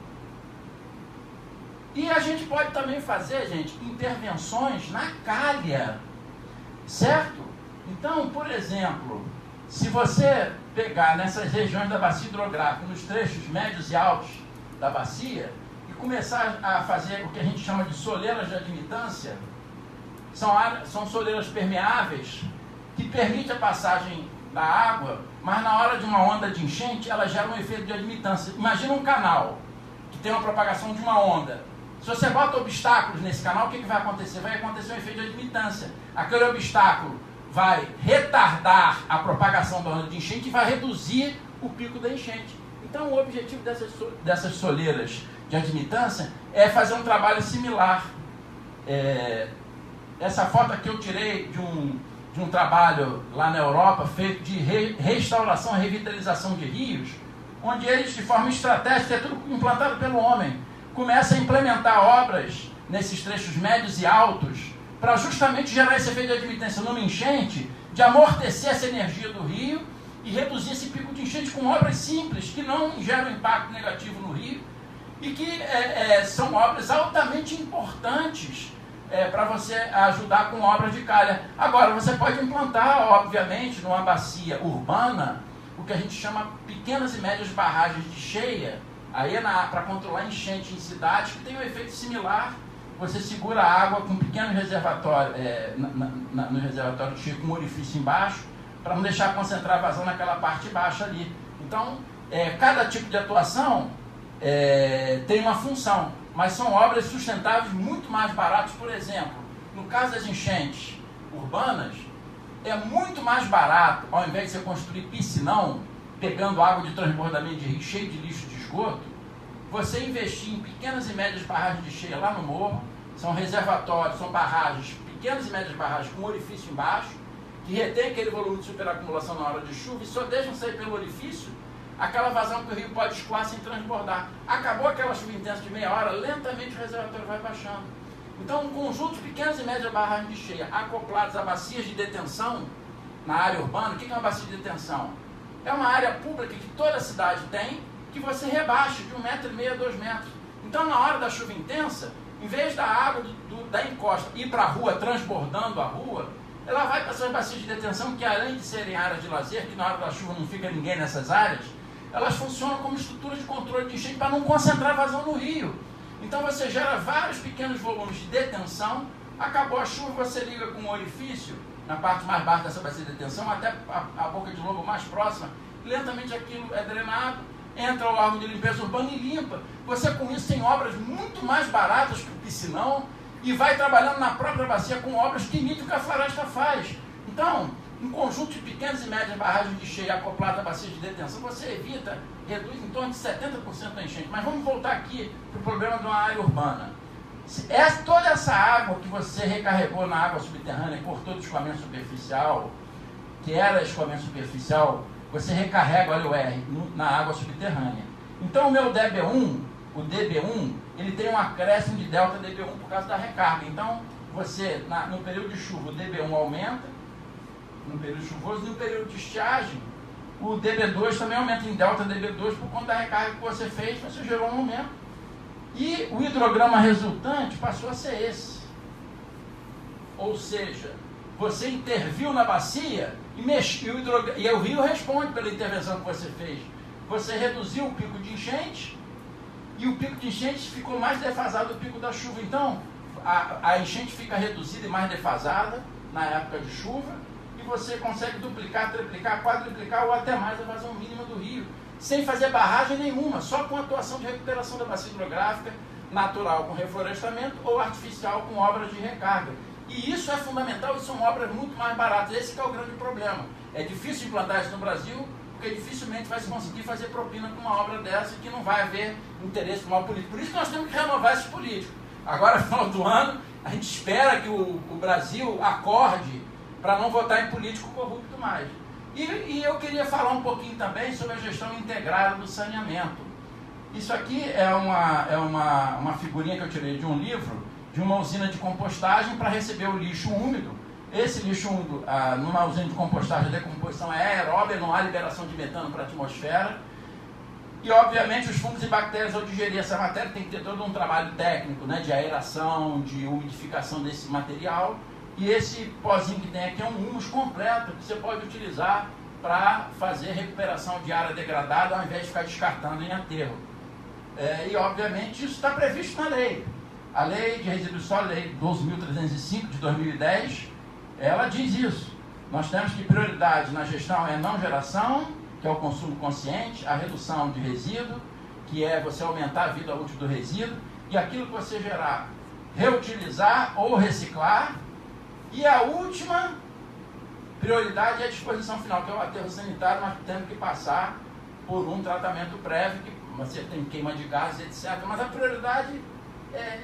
E a gente pode também fazer, gente, intervenções na calha, certo? Então, por exemplo, se você pegar nessas regiões da bacia hidrográfica, nos trechos médios e altos da bacia, e começar a fazer o que a gente chama de soleiras de admitância, são soleiras permeáveis que permitem a passagem da água, mas na hora de uma onda de enchente, ela gera um efeito de admitância. Imagina um canal que tem uma propagação de uma onda. Se você bota obstáculos nesse canal, o que vai acontecer? Vai acontecer um efeito de admitância. Aquele obstáculo vai retardar a propagação da onda de enchente e vai reduzir o pico da enchente. Então, o objetivo dessas soleiras de admitância é fazer um trabalho similar. Essa foto aqui eu tirei de um trabalho lá na Europa, feito de restauração e revitalização de rios, onde eles, de forma estratégica, é tudo implantado pelo homem. começa a implementar obras nesses trechos médios e altos para justamente gerar esse efeito de admitência numa enchente, de amortecer essa energia do rio e reduzir esse pico de enchente com obras simples, que não geram impacto negativo no rio e que são obras altamente importantes para você ajudar com obras de calha. Agora, você pode implantar, obviamente, numa bacia urbana, o que a gente chama pequenas e médias barragens de cheia, aí para controlar enchente em cidades que tem um efeito similar. Você segura a água com um pequeno reservatório, no reservatório de cheia com um orifício embaixo, para não deixar concentrar a vazão naquela parte baixa ali. Então, cada tipo de atuação tem uma função, mas são obras sustentáveis muito mais baratas. Por exemplo, no caso das enchentes urbanas, é muito mais barato, ao invés de você construir piscinão, pegando água de transbordamento de rio cheio de lixo de esgoto, você investir em pequenas e médias barragens de cheia lá no morro. São reservatórios, são barragens, pequenas e médias barragens com orifício embaixo, que retém aquele volume de superacumulação na hora de chuva e só deixam sair pelo orifício aquela vazão que o rio pode escoar sem transbordar. Acabou aquela chuva intensa de meia hora, lentamente o reservatório vai baixando. Então, um conjunto de pequenas e médias barragens de cheia acopladas a bacias de detenção na área urbana. O que é uma bacia de detenção? É uma área pública que toda a cidade tem, que você rebaixa de 1,5 m a 2 metros. Então, na hora da chuva intensa, em vez da água da encosta ir para a rua, transbordando a rua, ela vai para essas bacias de detenção, que além de serem áreas de lazer, que na hora da chuva não fica ninguém nessas áreas, elas funcionam como estruturas de controle de enchente para não concentrar vazão no rio. Então você gera vários pequenos volumes de detenção, acabou a chuva, você liga com um orifício, na parte mais baixa dessa bacia de detenção, até a boca de lobo mais próxima, lentamente aquilo é drenado, entra o órgão de limpeza urbana e limpa. Você com isso tem obras muito mais baratas que o piscinão e vai trabalhando na própria bacia com obras que imitam o que a floresta faz. Então, um conjunto de pequenas e médias barragens de cheia acopladas a bacias de detenção, você evita, reduz em torno de 70% da enchente. Mas vamos voltar aqui para o problema de uma área urbana. Toda essa água que você recarregou na água subterrânea, cortou do escoamento superficial, que era escoamento superficial, você recarrega, olha o R, na água subterrânea. Então o meu DB1, o DB1, ele tem um acréscimo de delta DB1 por causa da recarga. Então, você, no período de chuva, o DB1 aumenta, no período chuvoso, e no período de estiagem, o DB2 também aumenta em delta DB2 por conta da recarga que você fez, você gerou um aumento. E o hidrograma resultante passou a ser esse. Ou seja, você interviu na bacia e o rio responde pela intervenção que você fez. Você reduziu o pico de enchente e o pico de enchente ficou mais defasado do pico da chuva. Então, a enchente fica reduzida e mais defasada na época de chuva e você consegue duplicar, triplicar, quadruplicar ou até mais a vazão mínima do rio, sem fazer barragem nenhuma, só com atuação de recuperação da bacia hidrográfica, natural com reflorestamento ou artificial com obras de recarga. E isso é fundamental e são obras muito mais baratas. Esse que é o grande problema. É difícil implantar isso no Brasil, porque dificilmente vai se conseguir fazer propina com uma obra dessa que não vai haver interesse mal político. Por isso que nós temos que renovar esses políticos. Agora, no final do ano, a gente espera que o Brasil acorde para não votar em político corrupto mais. E eu queria falar um pouquinho também sobre a gestão integrada do saneamento. Isso aqui é uma figurinha que eu tirei de um livro, de uma usina de compostagem para receber o lixo úmido. Esse lixo úmido, numa usina de compostagem, a decomposição é aeróbia, não há liberação de metano para a atmosfera. E, obviamente, os fungos e bactérias, ao digerir essa matéria, tem que ter todo um trabalho técnico, né, de aeração, de umidificação desse material. E esse pozinho que tem aqui é um humus completo que você pode utilizar para fazer recuperação de área degradada, ao invés de ficar descartando em aterro. E, obviamente, isso está previsto na lei. A Lei de Resíduos Sólidos, Lei 12.305 de 2010, ela diz isso. Nós temos que prioridade na gestão é não geração, que é o consumo consciente, a redução de resíduo, que é você aumentar a vida útil do resíduo, e aquilo que você gerar, reutilizar ou reciclar. E a última prioridade é a disposição final, que é o aterro sanitário, nós temos que passar por um tratamento prévio, que você tem queima de gases, etc. Mas a prioridade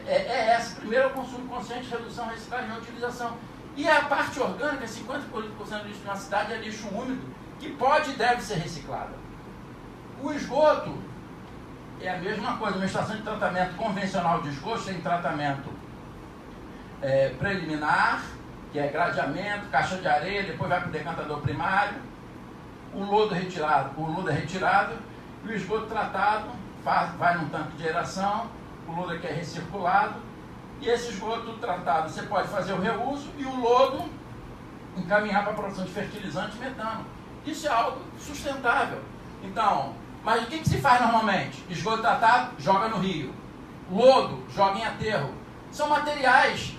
é essa. Primeiro é o consumo consciente, redução, reciclagem e reutilização. E a parte orgânica, 50% do lixo de uma cidade é lixo úmido, que pode e deve ser reciclado. O esgoto, é a mesma coisa. Uma estação de tratamento convencional de esgoto tem tratamento preliminar, que é gradeamento, caixa de areia, depois vai para o decantador primário, o lodo é retirado e o esgoto tratado vai num tanque de aeração, o lodo aqui é recirculado, e esse esgoto tratado você pode fazer o reuso e o lodo encaminhar para a produção de fertilizante e metano. Isso é algo sustentável. Então, mas o que se faz normalmente? Esgoto tratado, joga no rio. Lodo, joga em aterro. São materiais,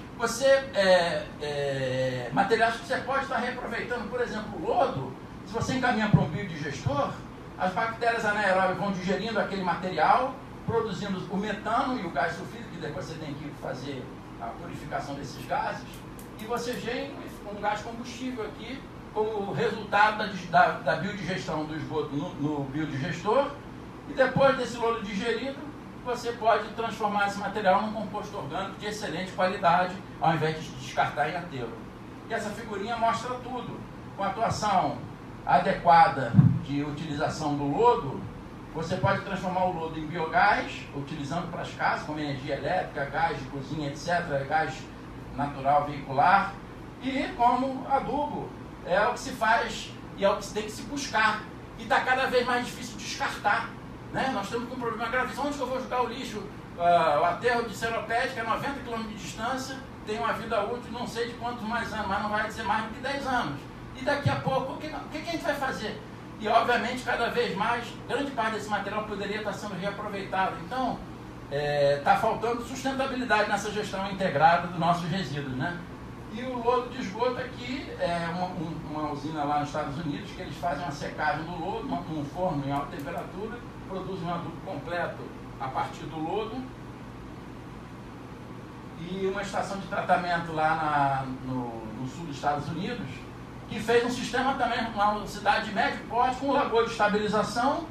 materiais que você pode estar reaproveitando. Por exemplo, o lodo, se você encaminha para um biodigestor, as bactérias anaeróbias vão digerindo aquele material, produzindo o metano e o gás sulfídrico, que depois você tem que fazer a purificação desses gases, e você gera um gás combustível aqui, como resultado da biodigestão do esgoto no biodigestor, e depois desse lodo digerido, você pode transformar esse material num composto orgânico de excelente qualidade, ao invés de descartar em aterro. E essa figurinha mostra tudo. Com a atuação adequada de utilização do lodo, você pode transformar o lodo em biogás, utilizando para as casas, como energia elétrica, gás de cozinha, etc., gás natural veicular, e como adubo. É o que se faz e é o que se tem que se buscar. E está cada vez mais difícil descartar. Né? Nós estamos com um problema gravíssimo. Onde que eu vou jogar o lixo? O aterro de Seropédica, 90 km de distância, tem uma vida útil, não sei de quantos mais anos, mas não vai ser mais do que 10 anos. E daqui a pouco, o que a gente vai fazer? E, obviamente, cada vez mais, grande parte desse material poderia estar sendo reaproveitado. Então, está faltando sustentabilidade nessa gestão integrada dos nossos resíduos, né? E o lodo de esgoto aqui é uma usina lá nos Estados Unidos, que eles fazem uma secagem do lodo, um forno em alta temperatura, produzem um adubo completo a partir do lodo. E uma estação de tratamento lá no sul dos Estados Unidos, que fez um sistema também, uma cidade de médio porte, com lagoa de estabilização,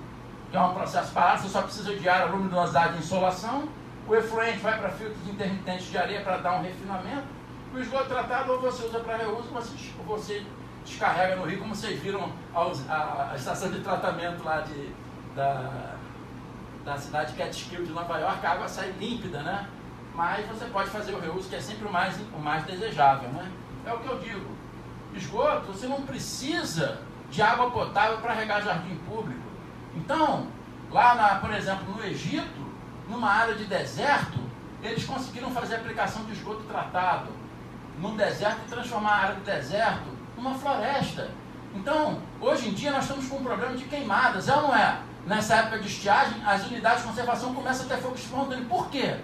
que é um processo parado, você só precisa de ar, luminosidade e insolação. O efluente vai para filtros intermitentes de areia para dar um refinamento. O esgoto tratado ou você usa para reuso, ou você descarrega no rio, como vocês viram a estação de tratamento lá da cidade de Catskill de Nova York, a água sai límpida, né? Mas você pode fazer o reuso, que é sempre o mais desejável, né? É o que eu digo. Esgoto, você não precisa de água potável para regar jardim público. Então, lá, por exemplo, no Egito, numa área de deserto, eles conseguiram fazer a aplicação de esgoto tratado num deserto e transformar a área do deserto numa floresta. Então, hoje em dia, nós estamos com um problema de queimadas, é ou não é? Nessa época de estiagem, as unidades de conservação começam a ter fogo espontâneo. Por quê?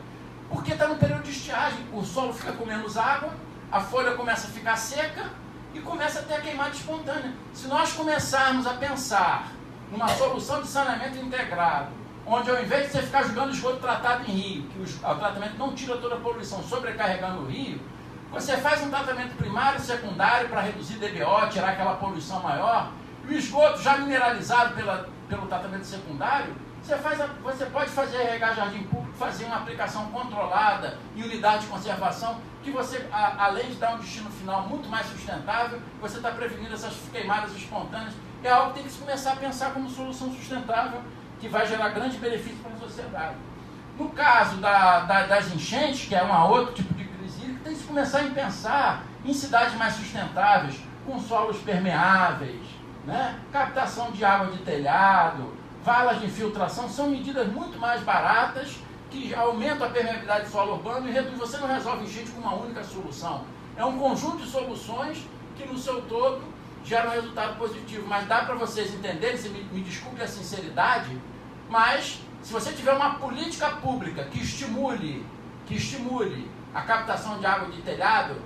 Porque está no período de estiagem, o solo fica com menos água, a folha começa a ficar seca e começa a ter a queimada espontânea. Se nós começarmos a pensar numa solução de saneamento integrado, onde ao invés de você ficar jogando esgoto tratado em rio, que o tratamento não tira toda a poluição, sobrecarregando o rio, você faz um tratamento primário e secundário para reduzir DBO, tirar aquela poluição maior, e o esgoto já mineralizado pelo tratamento secundário, você pode fazer regar jardim público, fazer uma aplicação controlada em unidade de conservação, que você, além de dar um destino final muito mais sustentável, você está prevenindo essas queimadas espontâneas. É algo que tem que se começar a pensar como solução sustentável, que vai gerar grande benefício para a sociedade. No caso das enchentes, que é um outro tipo de crise hídrica, tem que se começar a pensar em cidades mais sustentáveis, com solos permeáveis, né? Captação de água de telhado, valas de infiltração, são medidas muito mais baratas, que aumentam a permeabilidade do solo urbano e reduz. Você não resolve enchente com uma única solução. É um conjunto de soluções que, no seu todo, geram um resultado positivo. Mas dá para vocês entenderem, se me desculpe a sinceridade, mas se você tiver uma política pública que estimule a captação de água de telhado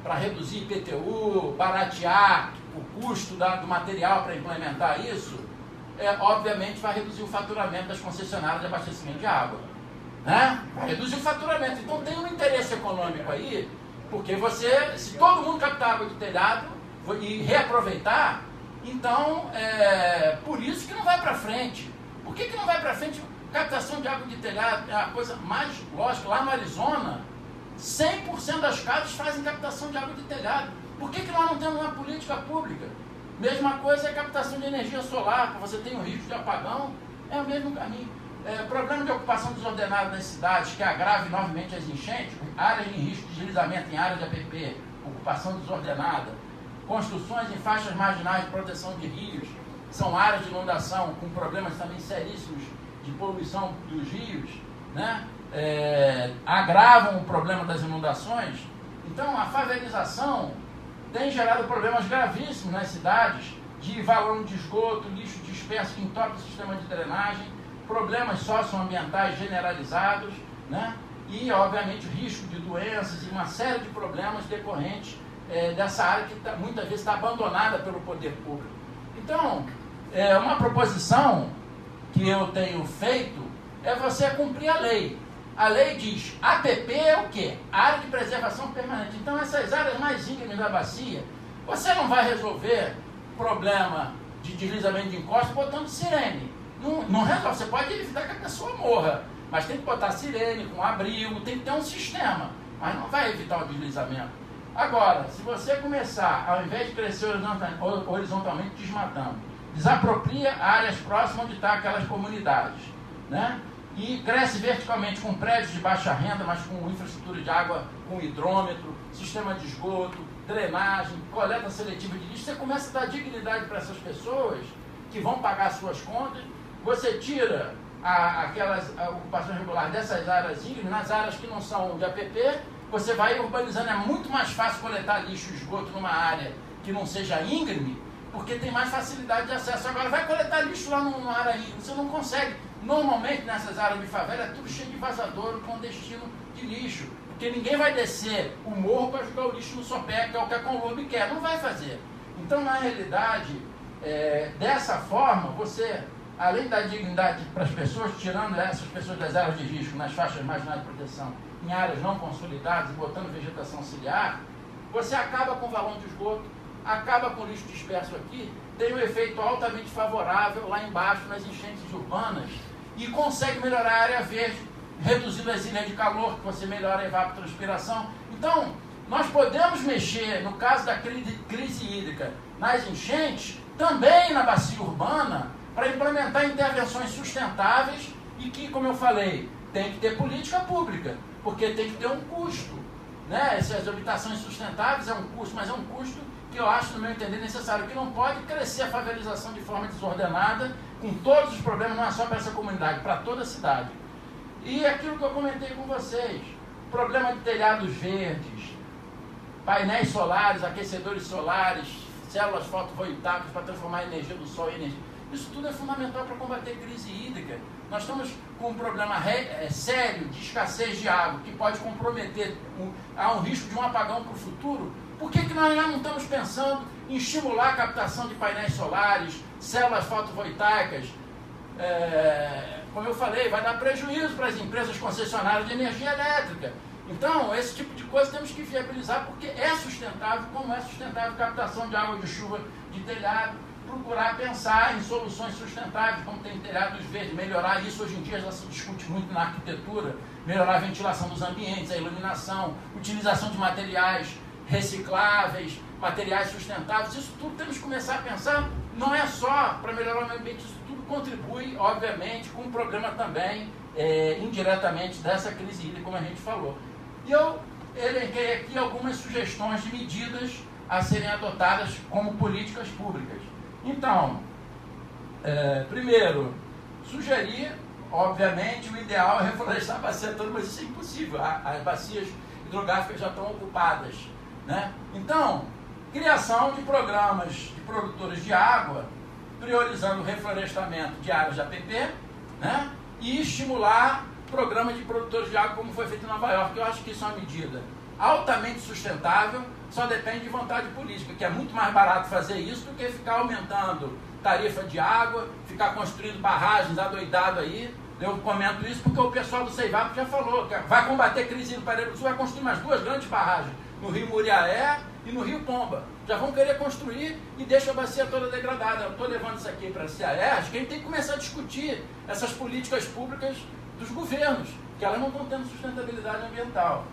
para reduzir IPTU, baratear o custo do material para implementar isso, obviamente vai reduzir o faturamento das concessionárias de abastecimento de água. Né? Vai reduzir o faturamento. Então tem um interesse econômico aí, porque se todo mundo captar água de telhado e reaproveitar, então por isso que não vai para frente. Por que não vai para frente? Captação de água de telhado é a coisa mais lógica. Lá no Arizona, 100% das casas fazem captação de água de telhado. Por que nós não temos uma política pública? Mesma coisa é a captação de energia solar, que você tem o risco de apagão, é o mesmo caminho. Problema de ocupação desordenada nas cidades, que agrave enormemente as enchentes, áreas de risco de deslizamento em área de APP, ocupação desordenada, construções em faixas marginais de proteção de rios, são áreas de inundação com problemas também seríssimos de poluição dos rios, né? Agravam o problema das inundações. Então, a favelização tem gerado problemas gravíssimos nas cidades, de valão de esgoto, lixo disperso que entope o sistema de drenagem, problemas socioambientais generalizados, né? E, obviamente, risco de doenças e uma série de problemas decorrentes dessa área que muitas vezes está abandonada pelo poder público. Então, uma proposição que eu tenho feito é você cumprir a lei. A lei diz, APP é o quê? Área de preservação permanente. Então, essas áreas mais íngremes da bacia, você não vai resolver problema de deslizamento de encosta botando sirene. Não resolve. Você pode evitar que a pessoa morra, mas tem que botar sirene, com abrigo, tem que ter um sistema, mas não vai evitar o deslizamento. Agora, se você começar, ao invés de crescer horizontalmente desmatando, desapropria áreas próximas onde estão aquelas comunidades, né? E cresce verticalmente com prédios de baixa renda, mas com infraestrutura de água, com hidrômetro, sistema de esgoto, drenagem, coleta seletiva de lixo, você começa a dar dignidade para essas pessoas que vão pagar suas contas, você tira aquelas ocupações regulares dessas áreas íngremes, nas áreas que não são de APP, você vai urbanizando, é muito mais fácil coletar lixo e esgoto numa área que não seja íngreme, porque tem mais facilidade de acesso. Agora, vai coletar lixo lá numa área íngreme, você não consegue. Normalmente, nessas áreas de favela, é tudo cheio de vazador clandestino de lixo, porque ninguém vai descer o morro para jogar o lixo no sopé, que é o que a Conlube quer, não vai fazer. Então, na realidade, dessa forma, você, além da dignidade para as pessoas, tirando essas pessoas das áreas de risco, nas faixas marginais de proteção, em áreas não consolidadas e botando vegetação ciliar, você acaba com o valão de esgoto, acaba com o lixo disperso aqui, tem um efeito altamente favorável lá embaixo nas enchentes urbanas e consegue melhorar a área verde, reduzindo as ilhas de calor, que você melhora a evapotranspiração. Então, nós podemos mexer, no caso da crise hídrica, nas enchentes, também na bacia urbana, para implementar intervenções sustentáveis e que, como eu falei, tem que ter política pública, porque tem que ter um custo, né? Essas habitações sustentáveis é um custo, mas é um custo que eu acho, no meu entender, necessário, que não pode crescer a favelização de forma desordenada, com todos os problemas, não é só para essa comunidade, para toda a cidade. E aquilo que eu comentei com vocês, problema de telhados verdes, painéis solares, aquecedores solares, células fotovoltaicas para transformar a energia do sol em energia. Isso tudo é fundamental para combater a crise hídrica. Nós estamos com um problema sério de escassez de água, que pode comprometer, há um risco de um apagão para o futuro. Por que nós não estamos pensando em estimular a captação de painéis solares, células fotovoltaicas? Como eu falei, vai dar prejuízo para as empresas concessionárias de energia elétrica. Então, esse tipo de coisa temos que viabilizar, porque é sustentável, como é sustentável a captação de água de chuva de telhado, procurar pensar em soluções sustentáveis, como tem telhados verdes, melhorar isso. Hoje em dia já se discute muito na arquitetura, melhorar a ventilação dos ambientes, a iluminação, utilização de materiais recicláveis, materiais sustentáveis. Isso tudo temos que começar a pensar, não é só para melhorar o meio ambiente, isso tudo contribui, obviamente, com o problema também, indiretamente, dessa crise hídrica, como a gente falou. E eu elenquei aqui algumas sugestões de medidas a serem adotadas como políticas públicas. Então, primeiro, sugerir, obviamente, o ideal é reflorestar a bacia toda, mas isso é impossível. As bacias hidrográficas já estão ocupadas, né? Então, criação de programas de produtores de água, priorizando o reflorestamento de áreas de APP, né? E estimular programas de produtores de água, como foi feito em Nova York. Eu acho que isso é uma medida altamente sustentável, só depende de vontade política, que é muito mais barato fazer isso do que ficar aumentando tarifa de água, ficar construindo barragens adoidado aí. Eu comento isso porque o pessoal do Ceivap já falou que vai combater a crise no Paraíba do Sul, vai construir mais 2 grandes barragens, no Rio Muriaé e no Rio Pomba. Já vão querer construir e deixa a bacia toda degradada. Eu estou levando isso aqui para a CIAERJ, que a gente tem que começar a discutir essas políticas públicas dos governos, que elas não estão tendo sustentabilidade ambiental.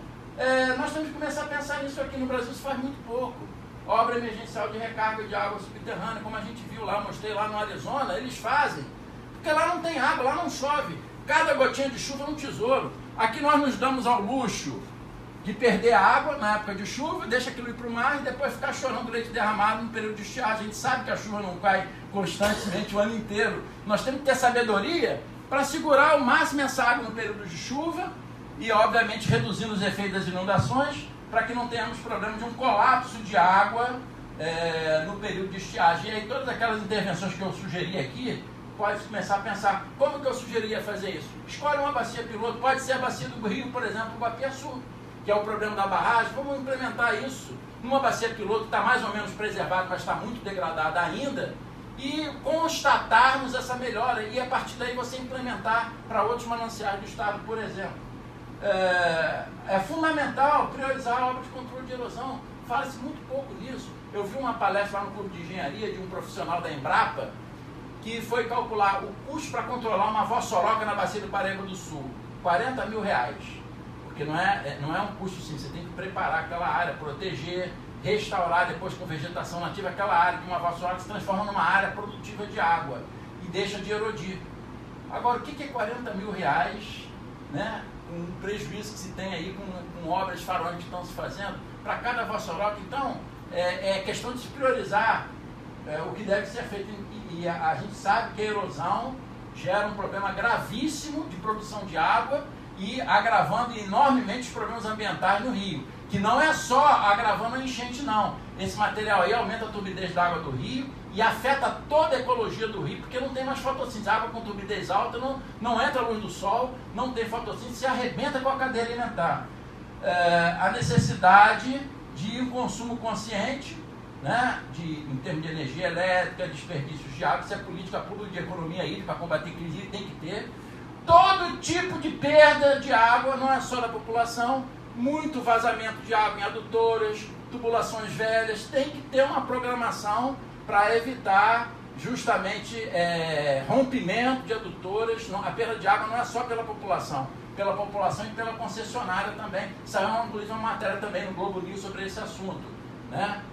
Nós temos que começar a pensar nisso aqui. No Brasil isso faz muito pouco. Obra emergencial de recarga de água subterrânea, como a gente viu lá, mostrei lá no Arizona, eles fazem, porque lá não tem água, lá não chove. Cada gotinha de chuva é um tesouro. Aqui nós nos damos ao luxo de perder a água na época de chuva, deixa aquilo ir para o mar e depois ficar chorando leite derramado no período de estiagem. A gente sabe que a chuva não cai constantemente o ano inteiro. Nós temos que ter sabedoria para segurar ao máximo essa água no período de chuva e, obviamente, reduzindo os efeitos das inundações para que não tenhamos problema de um colapso de água no período de estiagem. E aí todas aquelas intervenções que eu sugeri aqui, pode começar a pensar, como que eu sugeria fazer isso? Escolhe uma bacia piloto, pode ser a bacia do Rio, por exemplo, o Guapiaçu, que é o problema da barragem. Vamos implementar isso numa bacia piloto que está mais ou menos preservada, mas está muito degradada ainda, e constatarmos essa melhora, e a partir daí você implementar para outros mananciais do Estado, por exemplo. É fundamental priorizar a obra de controle de erosão. Fala-se muito pouco nisso. Eu vi uma palestra lá no Clube de Engenharia de um profissional da Embrapa que foi calcular o custo para controlar uma vossoroca na bacia do Paraíba do Sul, R$40 mil. Porque não é um custo sim, você tem que preparar aquela área, proteger, restaurar depois com vegetação nativa aquela área, que uma vossoroca se transforma numa área produtiva de água e deixa de erodir. Agora, o que é R$40 mil, né? Um prejuízo que se tem aí com obras faraônicas que estão se fazendo para cada vossoroca? Então, é questão de se priorizar o que deve ser feito. E a gente sabe que a erosão gera um problema gravíssimo de produção de água e agravando enormemente os problemas ambientais no rio, que não é só agravando a enchente, não. Esse material aí aumenta a turbidez da água do rio e afeta toda a ecologia do rio, porque não tem mais fotossíntese. A água com turbidez alta não entra a luz do sol, não tem fotossíntese, se arrebenta com a cadeia alimentar. A necessidade de um consumo consciente, né, em termos de energia elétrica, desperdícios de água, isso é política pública de economia hídrica para combater crise, tem que ter. Todo tipo de perda de água, não é só da população, muito vazamento de água em adutoras, tubulações velhas, tem que ter uma programação para evitar justamente rompimento de adutoras. A perda de água não é só pela população e pela concessionária também. Saiu inclusive uma matéria também no Globo News sobre esse assunto, né?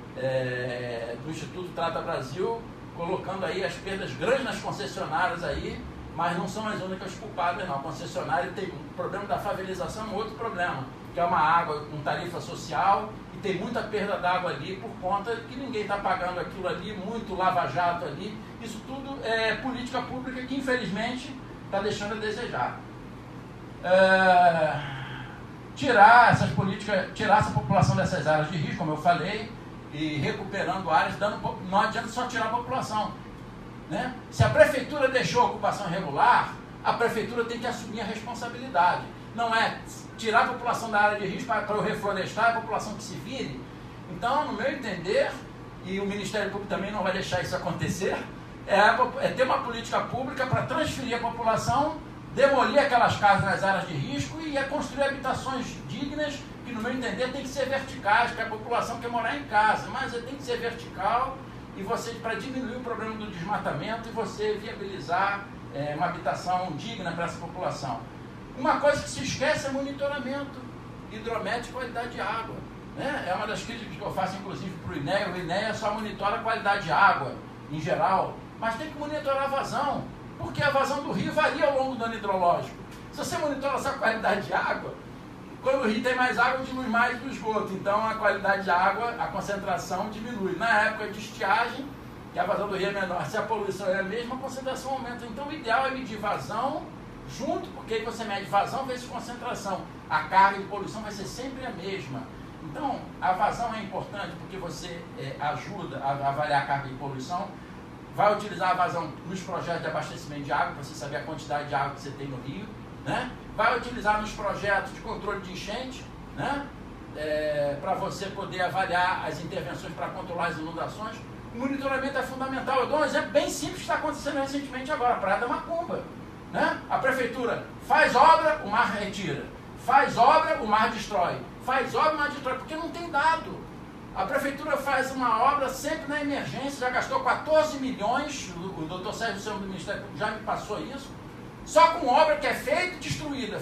Do Instituto Trata Brasil, colocando aí as perdas grandes nas concessionárias aí, mas não são as únicas culpadas não. A concessionária tem um problema da favelização, um outro problema, que é uma água com tarifa social, e tem muita perda d'água ali por conta que ninguém está pagando aquilo ali, muito lava-jato ali. Isso tudo é política pública que infelizmente está deixando a desejar. Tirar essa população dessas áreas de risco, como eu falei, e recuperando áreas, não adianta só tirar a população, né? Se a prefeitura deixou a ocupação irregular, a prefeitura tem que assumir a responsabilidade. Não é tirar a população da área de risco para eu reflorestar, a população que se vire. Então, no meu entender, e o Ministério Público também não vai deixar isso acontecer, é ter uma política pública para transferir a população, demolir aquelas casas nas áreas de risco e construir habitações dignas, que no meu entender tem que ser verticais, porque a população quer morar em casa, mas tem que ser vertical, e você, para diminuir o problema do desmatamento e você viabilizar uma habitação digna para essa população. Uma coisa que se esquece é monitoramento hidrométrico e qualidade de água, né? É uma das críticas que eu faço inclusive para o INEA. O INEA só monitora a qualidade de água em geral, mas tem que monitorar a vazão, porque a vazão do rio varia ao longo do ano hidrológico. Se você monitora só a qualidade de água, quando o rio tem mais água, dilui mais do esgoto. Então a qualidade de água, a concentração diminui. Na época de estiagem, que a vazão do rio é menor, se a poluição é a mesma, a concentração aumenta. Então o ideal é medir vazão junto, porque aí você mede vazão vezes concentração. A carga de poluição vai ser sempre a mesma. Então a vazão é importante porque você ajuda a avaliar a carga de poluição. Vai utilizar a vazão nos projetos de abastecimento de água, para você saber a quantidade de água que você tem no rio, né? Vai utilizar nos projetos de controle de enchente, né? Para você poder avaliar as intervenções para controlar as inundações. O monitoramento é fundamental. Eu dou um exemplo bem simples que está acontecendo recentemente agora, a Praia da Macumba, né? A prefeitura faz obra, o mar retira. Faz obra, o mar destrói. Faz obra, o mar destrói, porque não tem dado. A prefeitura faz uma obra sempre na emergência, já gastou 14 milhões, o doutor Sérgio Silva do Ministério Público já me passou isso, só com obra que é feita e destruída,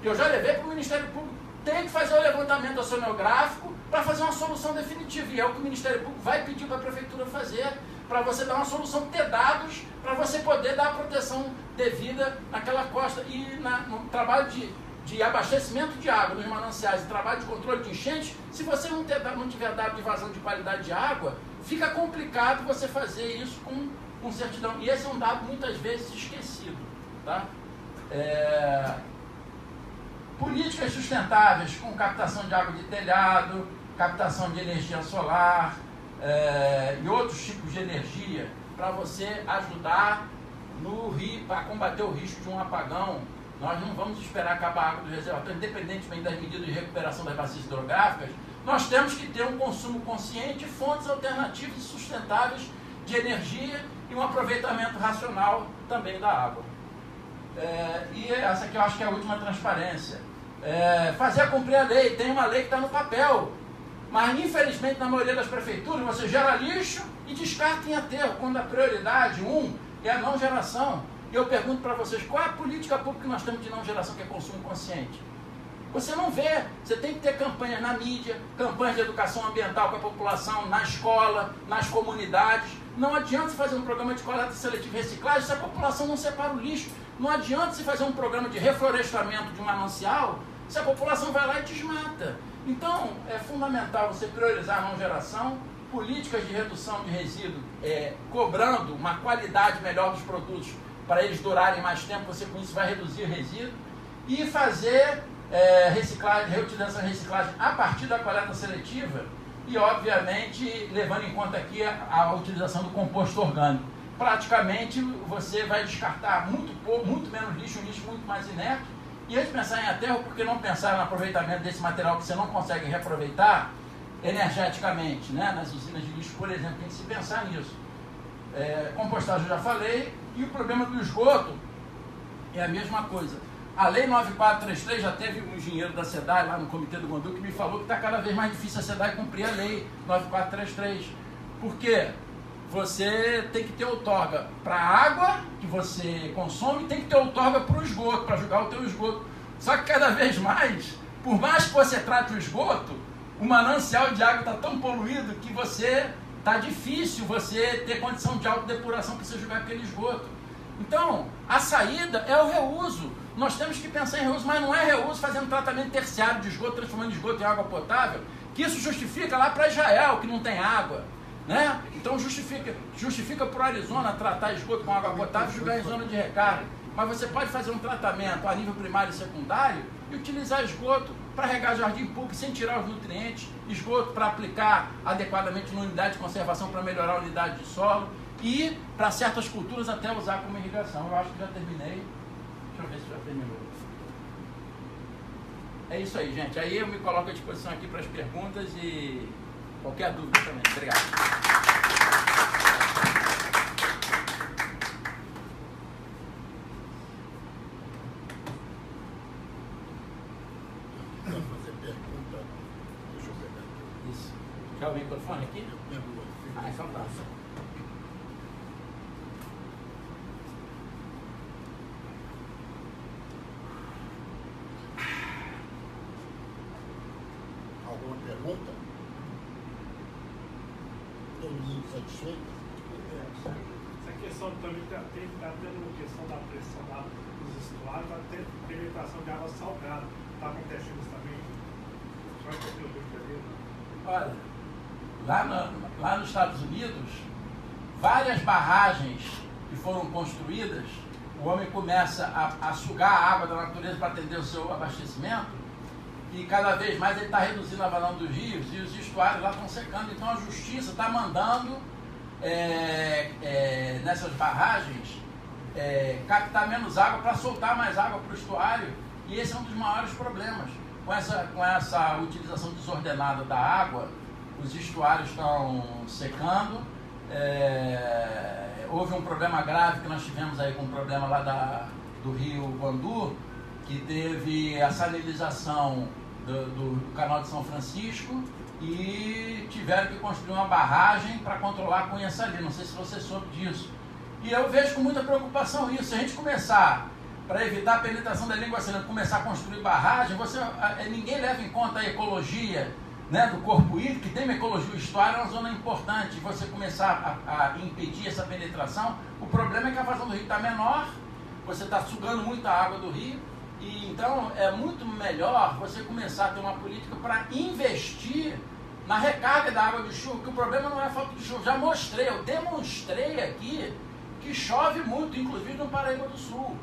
que eu já levei para o Ministério Público, tem que fazer o levantamento oceanográfico para fazer uma solução definitiva, e é o que o Ministério Público vai pedir para a prefeitura fazer, para você dar uma solução, ter dados, para você poder dar a proteção devida naquela costa. E no trabalho de abastecimento de água nos mananciais e trabalho de controle de enchentes, se você não tiver dado de vazão de qualidade de água, fica complicado você fazer isso com certidão. E esse é um dado muitas vezes esquecido. Tá? Políticas sustentáveis com captação de água de telhado, captação de energia solar e outros tipos de energia para você ajudar para combater o risco de um apagão. Nós não vamos esperar acabar a água do reservatório, independentemente das medidas de recuperação das bacias hidrográficas. Nós temos que ter um consumo consciente, fontes alternativas e sustentáveis de energia e um aproveitamento racional também da água. E essa aqui eu acho que é a última transparência. Fazer cumprir a lei. Tem uma lei que está no papel, mas infelizmente na maioria das prefeituras você gera lixo e descarta em aterro, quando a prioridade é a não geração. E eu pergunto para vocês, qual é a política pública que nós temos de não geração, que é consumo consciente? Você não vê. Você tem que ter campanhas na mídia, campanhas de educação ambiental com a população, na escola, nas comunidades. Não adianta se fazer um programa de coleta seletiva e reciclagem se a população não separa o lixo. Não adianta se fazer um programa de reflorestamento de um manancial se a população vai lá e desmata. Então, é fundamental você priorizar a não geração, políticas de redução de resíduo, cobrando uma qualidade melhor dos produtos para eles durarem mais tempo, você com isso vai reduzir o resíduo, e fazer reciclagem, reutilização e reciclagem a partir da coleta seletiva e, obviamente, levando em conta aqui a utilização do composto orgânico. Praticamente, você vai descartar muito menos lixo, um lixo muito mais inerte. E antes de pensar em aterro, por que não pensar no aproveitamento desse material que você não consegue reaproveitar energeticamente, né? Nas usinas de lixo, por exemplo, tem que se pensar nisso. Compostagem eu já falei, e o problema do esgoto é a mesma coisa. A Lei 9433, já teve um engenheiro da SEDAI lá no Comitê do Gondu que me falou que está cada vez mais difícil a SEDAI cumprir a Lei 9433. Por quê? Você tem que ter outorga para a água que você consome, tem que ter outorga para o esgoto, para julgar o teu esgoto. Só que cada vez mais, por mais que você trate o esgoto, o manancial de água está tão poluído que está difícil você ter condição de autodepuração para você julgar aquele esgoto. Então, a saída é o reuso. Nós temos que pensar em reuso, mas não é reuso fazendo tratamento terciário de esgoto, transformando esgoto em água potável, que isso justifica lá para Israel, que não tem água. Né? Então justifica para o Arizona tratar esgoto com água potável e jogar em zona de recarga. Mas você pode fazer um tratamento a nível primário e secundário e utilizar esgoto para regar jardim público sem tirar os nutrientes, esgoto para aplicar adequadamente na unidade de conservação para melhorar a unidade de solo e para certas culturas até usar como irrigação. Eu acho que já terminei. Deixa eu ver se já terminou. É isso aí, gente. Aí eu me coloco à disposição aqui para as perguntas e qualquer dúvida também. Obrigado. Isso. Quer o microfone aqui? Então tá. Alguma pergunta? Todo mundo satisfeito? Essa questão também está tendo questão da pressão dos estuários, vai ter penetração de água salgada. Está acontecendo isso também? Vai ter o Olha, lá nos Estados Unidos, várias barragens que foram construídas, o homem começa a sugar a água da natureza para atender o seu abastecimento, e cada vez mais ele está reduzindo a vazão dos rios, e os estuários lá estão secando. Então a justiça está mandando nessas barragens captar menos água para soltar mais água para o estuário, e esse é um dos maiores problemas. Com essa utilização desordenada da água, os estuários estão secando. Houve um problema grave que nós tivemos aí com o problema lá do rio Guandu, que teve a salinização do canal de São Francisco e tiveram que construir uma barragem para controlar a cunha salina. Não sei se você soube disso. E eu vejo com muita preocupação isso. Se a gente começar, para evitar a penetração da língua salina, começar a construir barragem, ninguém leva em conta a ecologia, né, do corpo hídrico, que tem uma ecologia. O estuário é uma zona importante. Você começar a impedir essa penetração, o problema é que a vazão do rio está menor, você está sugando muita água do rio, e então é muito melhor você começar a ter uma política para investir na recarga da água de chuva, que o problema não é a falta de chuva. Já mostrei, eu demonstrei aqui que chove muito, inclusive no Paraíba do Sul.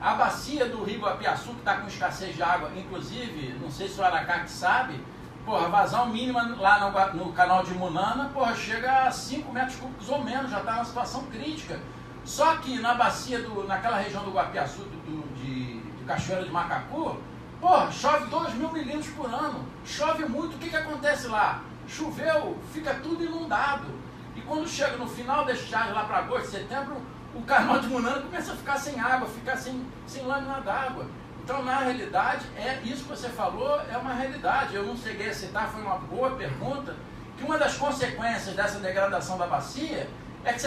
A bacia do Rio Guapiaçu, que está com escassez de água, inclusive, não sei se o Aracate sabe, porra, a vazão mínima lá no canal de Munana, porra, chega a 5 metros cúbicos ou menos, já está numa situação crítica. Só que na bacia, naquela região do Guapiaçu, de Cachoeira de Macacu, porra, chove 2.000 milímetros por ano, chove muito. O que acontece lá? Choveu, fica tudo inundado. E quando chega no final da estiagem, lá para agosto, setembro, o canal de Munana começa a ficar sem água, ficar sem lâmina d'água. Então, na realidade, isso que você falou é uma realidade. Eu não cheguei a citar, foi uma boa pergunta, que uma das consequências dessa degradação da bacia é que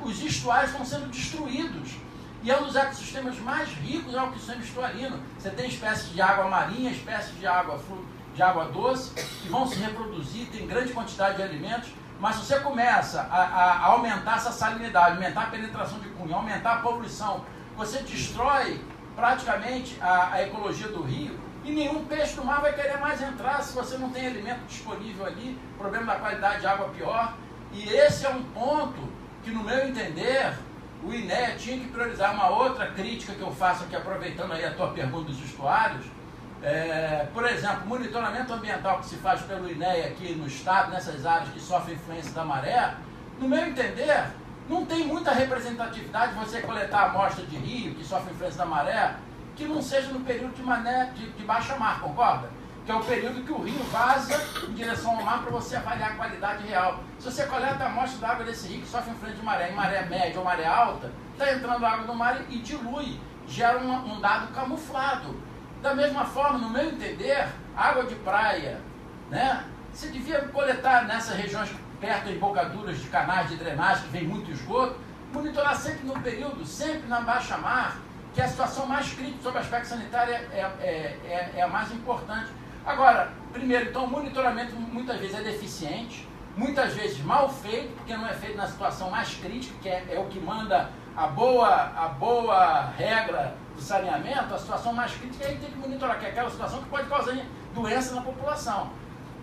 os estuários estão sendo destruídos. E é um dos ecossistemas mais ricos é o ecossistema estuarino. Você tem espécies de água marinha, espécies de água doce, que vão se reproduzir, tem grande quantidade de alimentos, mas se você começa a aumentar essa salinidade, aumentar a penetração de cunha, aumentar a poluição, você destrói praticamente a ecologia do rio, e nenhum peixe do mar vai querer mais entrar se você não tem alimento disponível ali, problema da qualidade de água pior. E esse é um ponto que, no meu entender, o INEA tinha que priorizar. Uma outra crítica que eu faço aqui, aproveitando aí a tua pergunta dos estuários, por exemplo, o monitoramento ambiental que se faz pelo INEA aqui no estado, nessas áreas que sofrem influência da maré, no meu entender, não tem muita representatividade você coletar a amostra de rio, que sofre influência da maré, que não seja no período de baixa mar, concorda? Que é o período que o rio vaza em direção ao mar para você avaliar a qualidade real. Se você coleta a amostra da água desse rio que sofre influência de maré, em maré média ou maré alta, está entrando água no mar e dilui, gera um dado camuflado. Da mesma forma, no meu entender, água de praia, né? Você devia coletar nessas regiões perto de embocaduras de canais de drenagem, que vem muito esgoto, monitorar sempre no período, sempre na baixa mar, que é a situação mais crítica sobre o aspecto sanitário é a mais importante. Agora, primeiro, então, o monitoramento muitas vezes é deficiente, muitas vezes mal feito, porque não é feito na situação mais crítica, que é o que manda a boa regra do saneamento. A situação mais crítica aí tem que monitorar, que é aquela situação que pode causar doença na população.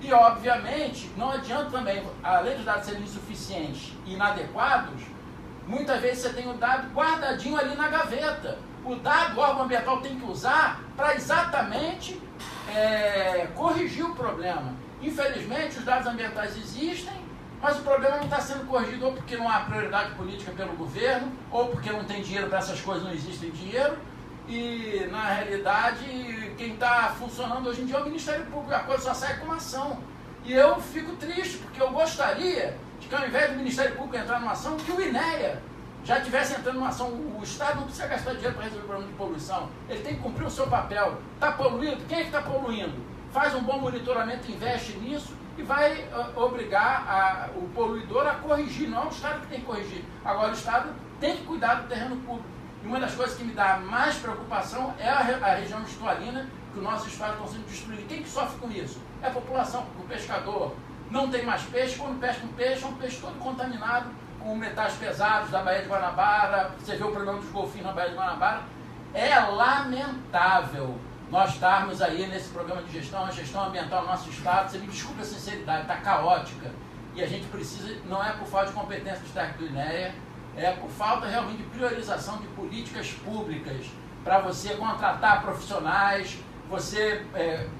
E, obviamente, não adianta também, além dos dados serem insuficientes e inadequados, muitas vezes você tem o dado guardadinho ali na gaveta. O dado o órgão ambiental tem que usar para exatamente corrigir o problema. Infelizmente, os dados ambientais existem, mas o problema não está sendo corrigido ou porque não há prioridade política pelo governo, ou porque não tem dinheiro para essas coisas, não existe dinheiro. E, na realidade, quem está funcionando hoje em dia é o Ministério Público, a coisa só sai com uma ação. E eu fico triste, porque eu gostaria de que, ao invés do Ministério Público entrar numa ação, que o INEA já estivesse entrando numa ação. O Estado não precisa gastar dinheiro para resolver o problema de poluição. Ele tem que cumprir o seu papel. Está poluindo? Quem é que está poluindo? Faz um bom monitoramento, investe nisso e vai obrigar o poluidor a corrigir. Não é o Estado que tem que corrigir. Agora, o Estado tem que cuidar do terreno público. E uma das coisas que me dá mais preocupação é a região estuarina, que os nossos estados estão sendo destruídos. Quem que sofre com isso? É a população, o pescador. Não tem mais peixe. Quando pesca um peixe todo contaminado, com metais pesados da Baía de Guanabara. Você vê o problema dos golfinhos na Baía de Guanabara. É lamentável nós estarmos aí nesse programa de gestão, a gestão ambiental do nosso estado. Você me desculpe a sinceridade, está caótica. E a gente precisa, não é por falta de competência do técnico do INEA, é por falta realmente de priorização de políticas públicas para você contratar profissionais, você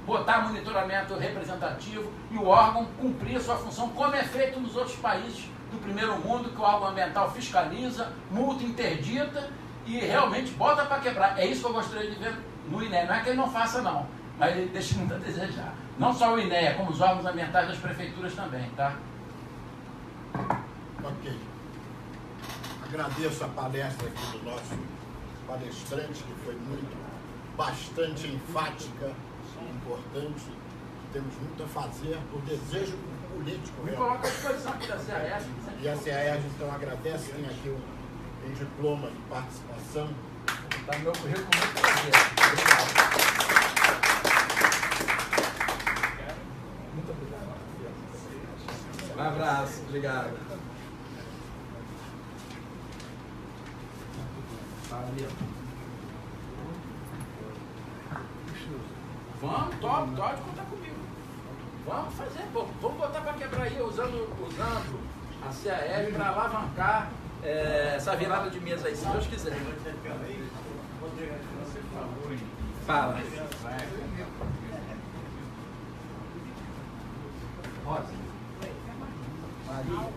botar monitoramento representativo e o órgão cumprir a sua função, como é feito nos outros países do primeiro mundo, que o órgão ambiental fiscaliza, multa, interdita e realmente bota para quebrar. É isso que eu gostaria de ver no INEA. Não é que ele não faça, não, mas ele deixa muito a desejar. Não só o INEA, como os órgãos ambientais das prefeituras também, tá? Ok. Agradeço a palestra aqui do nosso palestrante, que foi bastante enfática e importante. Temos muito a fazer por desejo político. Me coloca à disposição aqui da CAERJ. E a CAERJ, então, agradece. Tem aqui um diploma de participação. Está no meu currículo, muito prazer. Muito obrigado. Um abraço, obrigado. Valeu. Vamos, pode contar comigo. Vamos fazer, vamos botar para quebrar aí usando a CAR para alavancar essa virada de mesa aí, se Deus quiser. Fala. Rosa. Maria.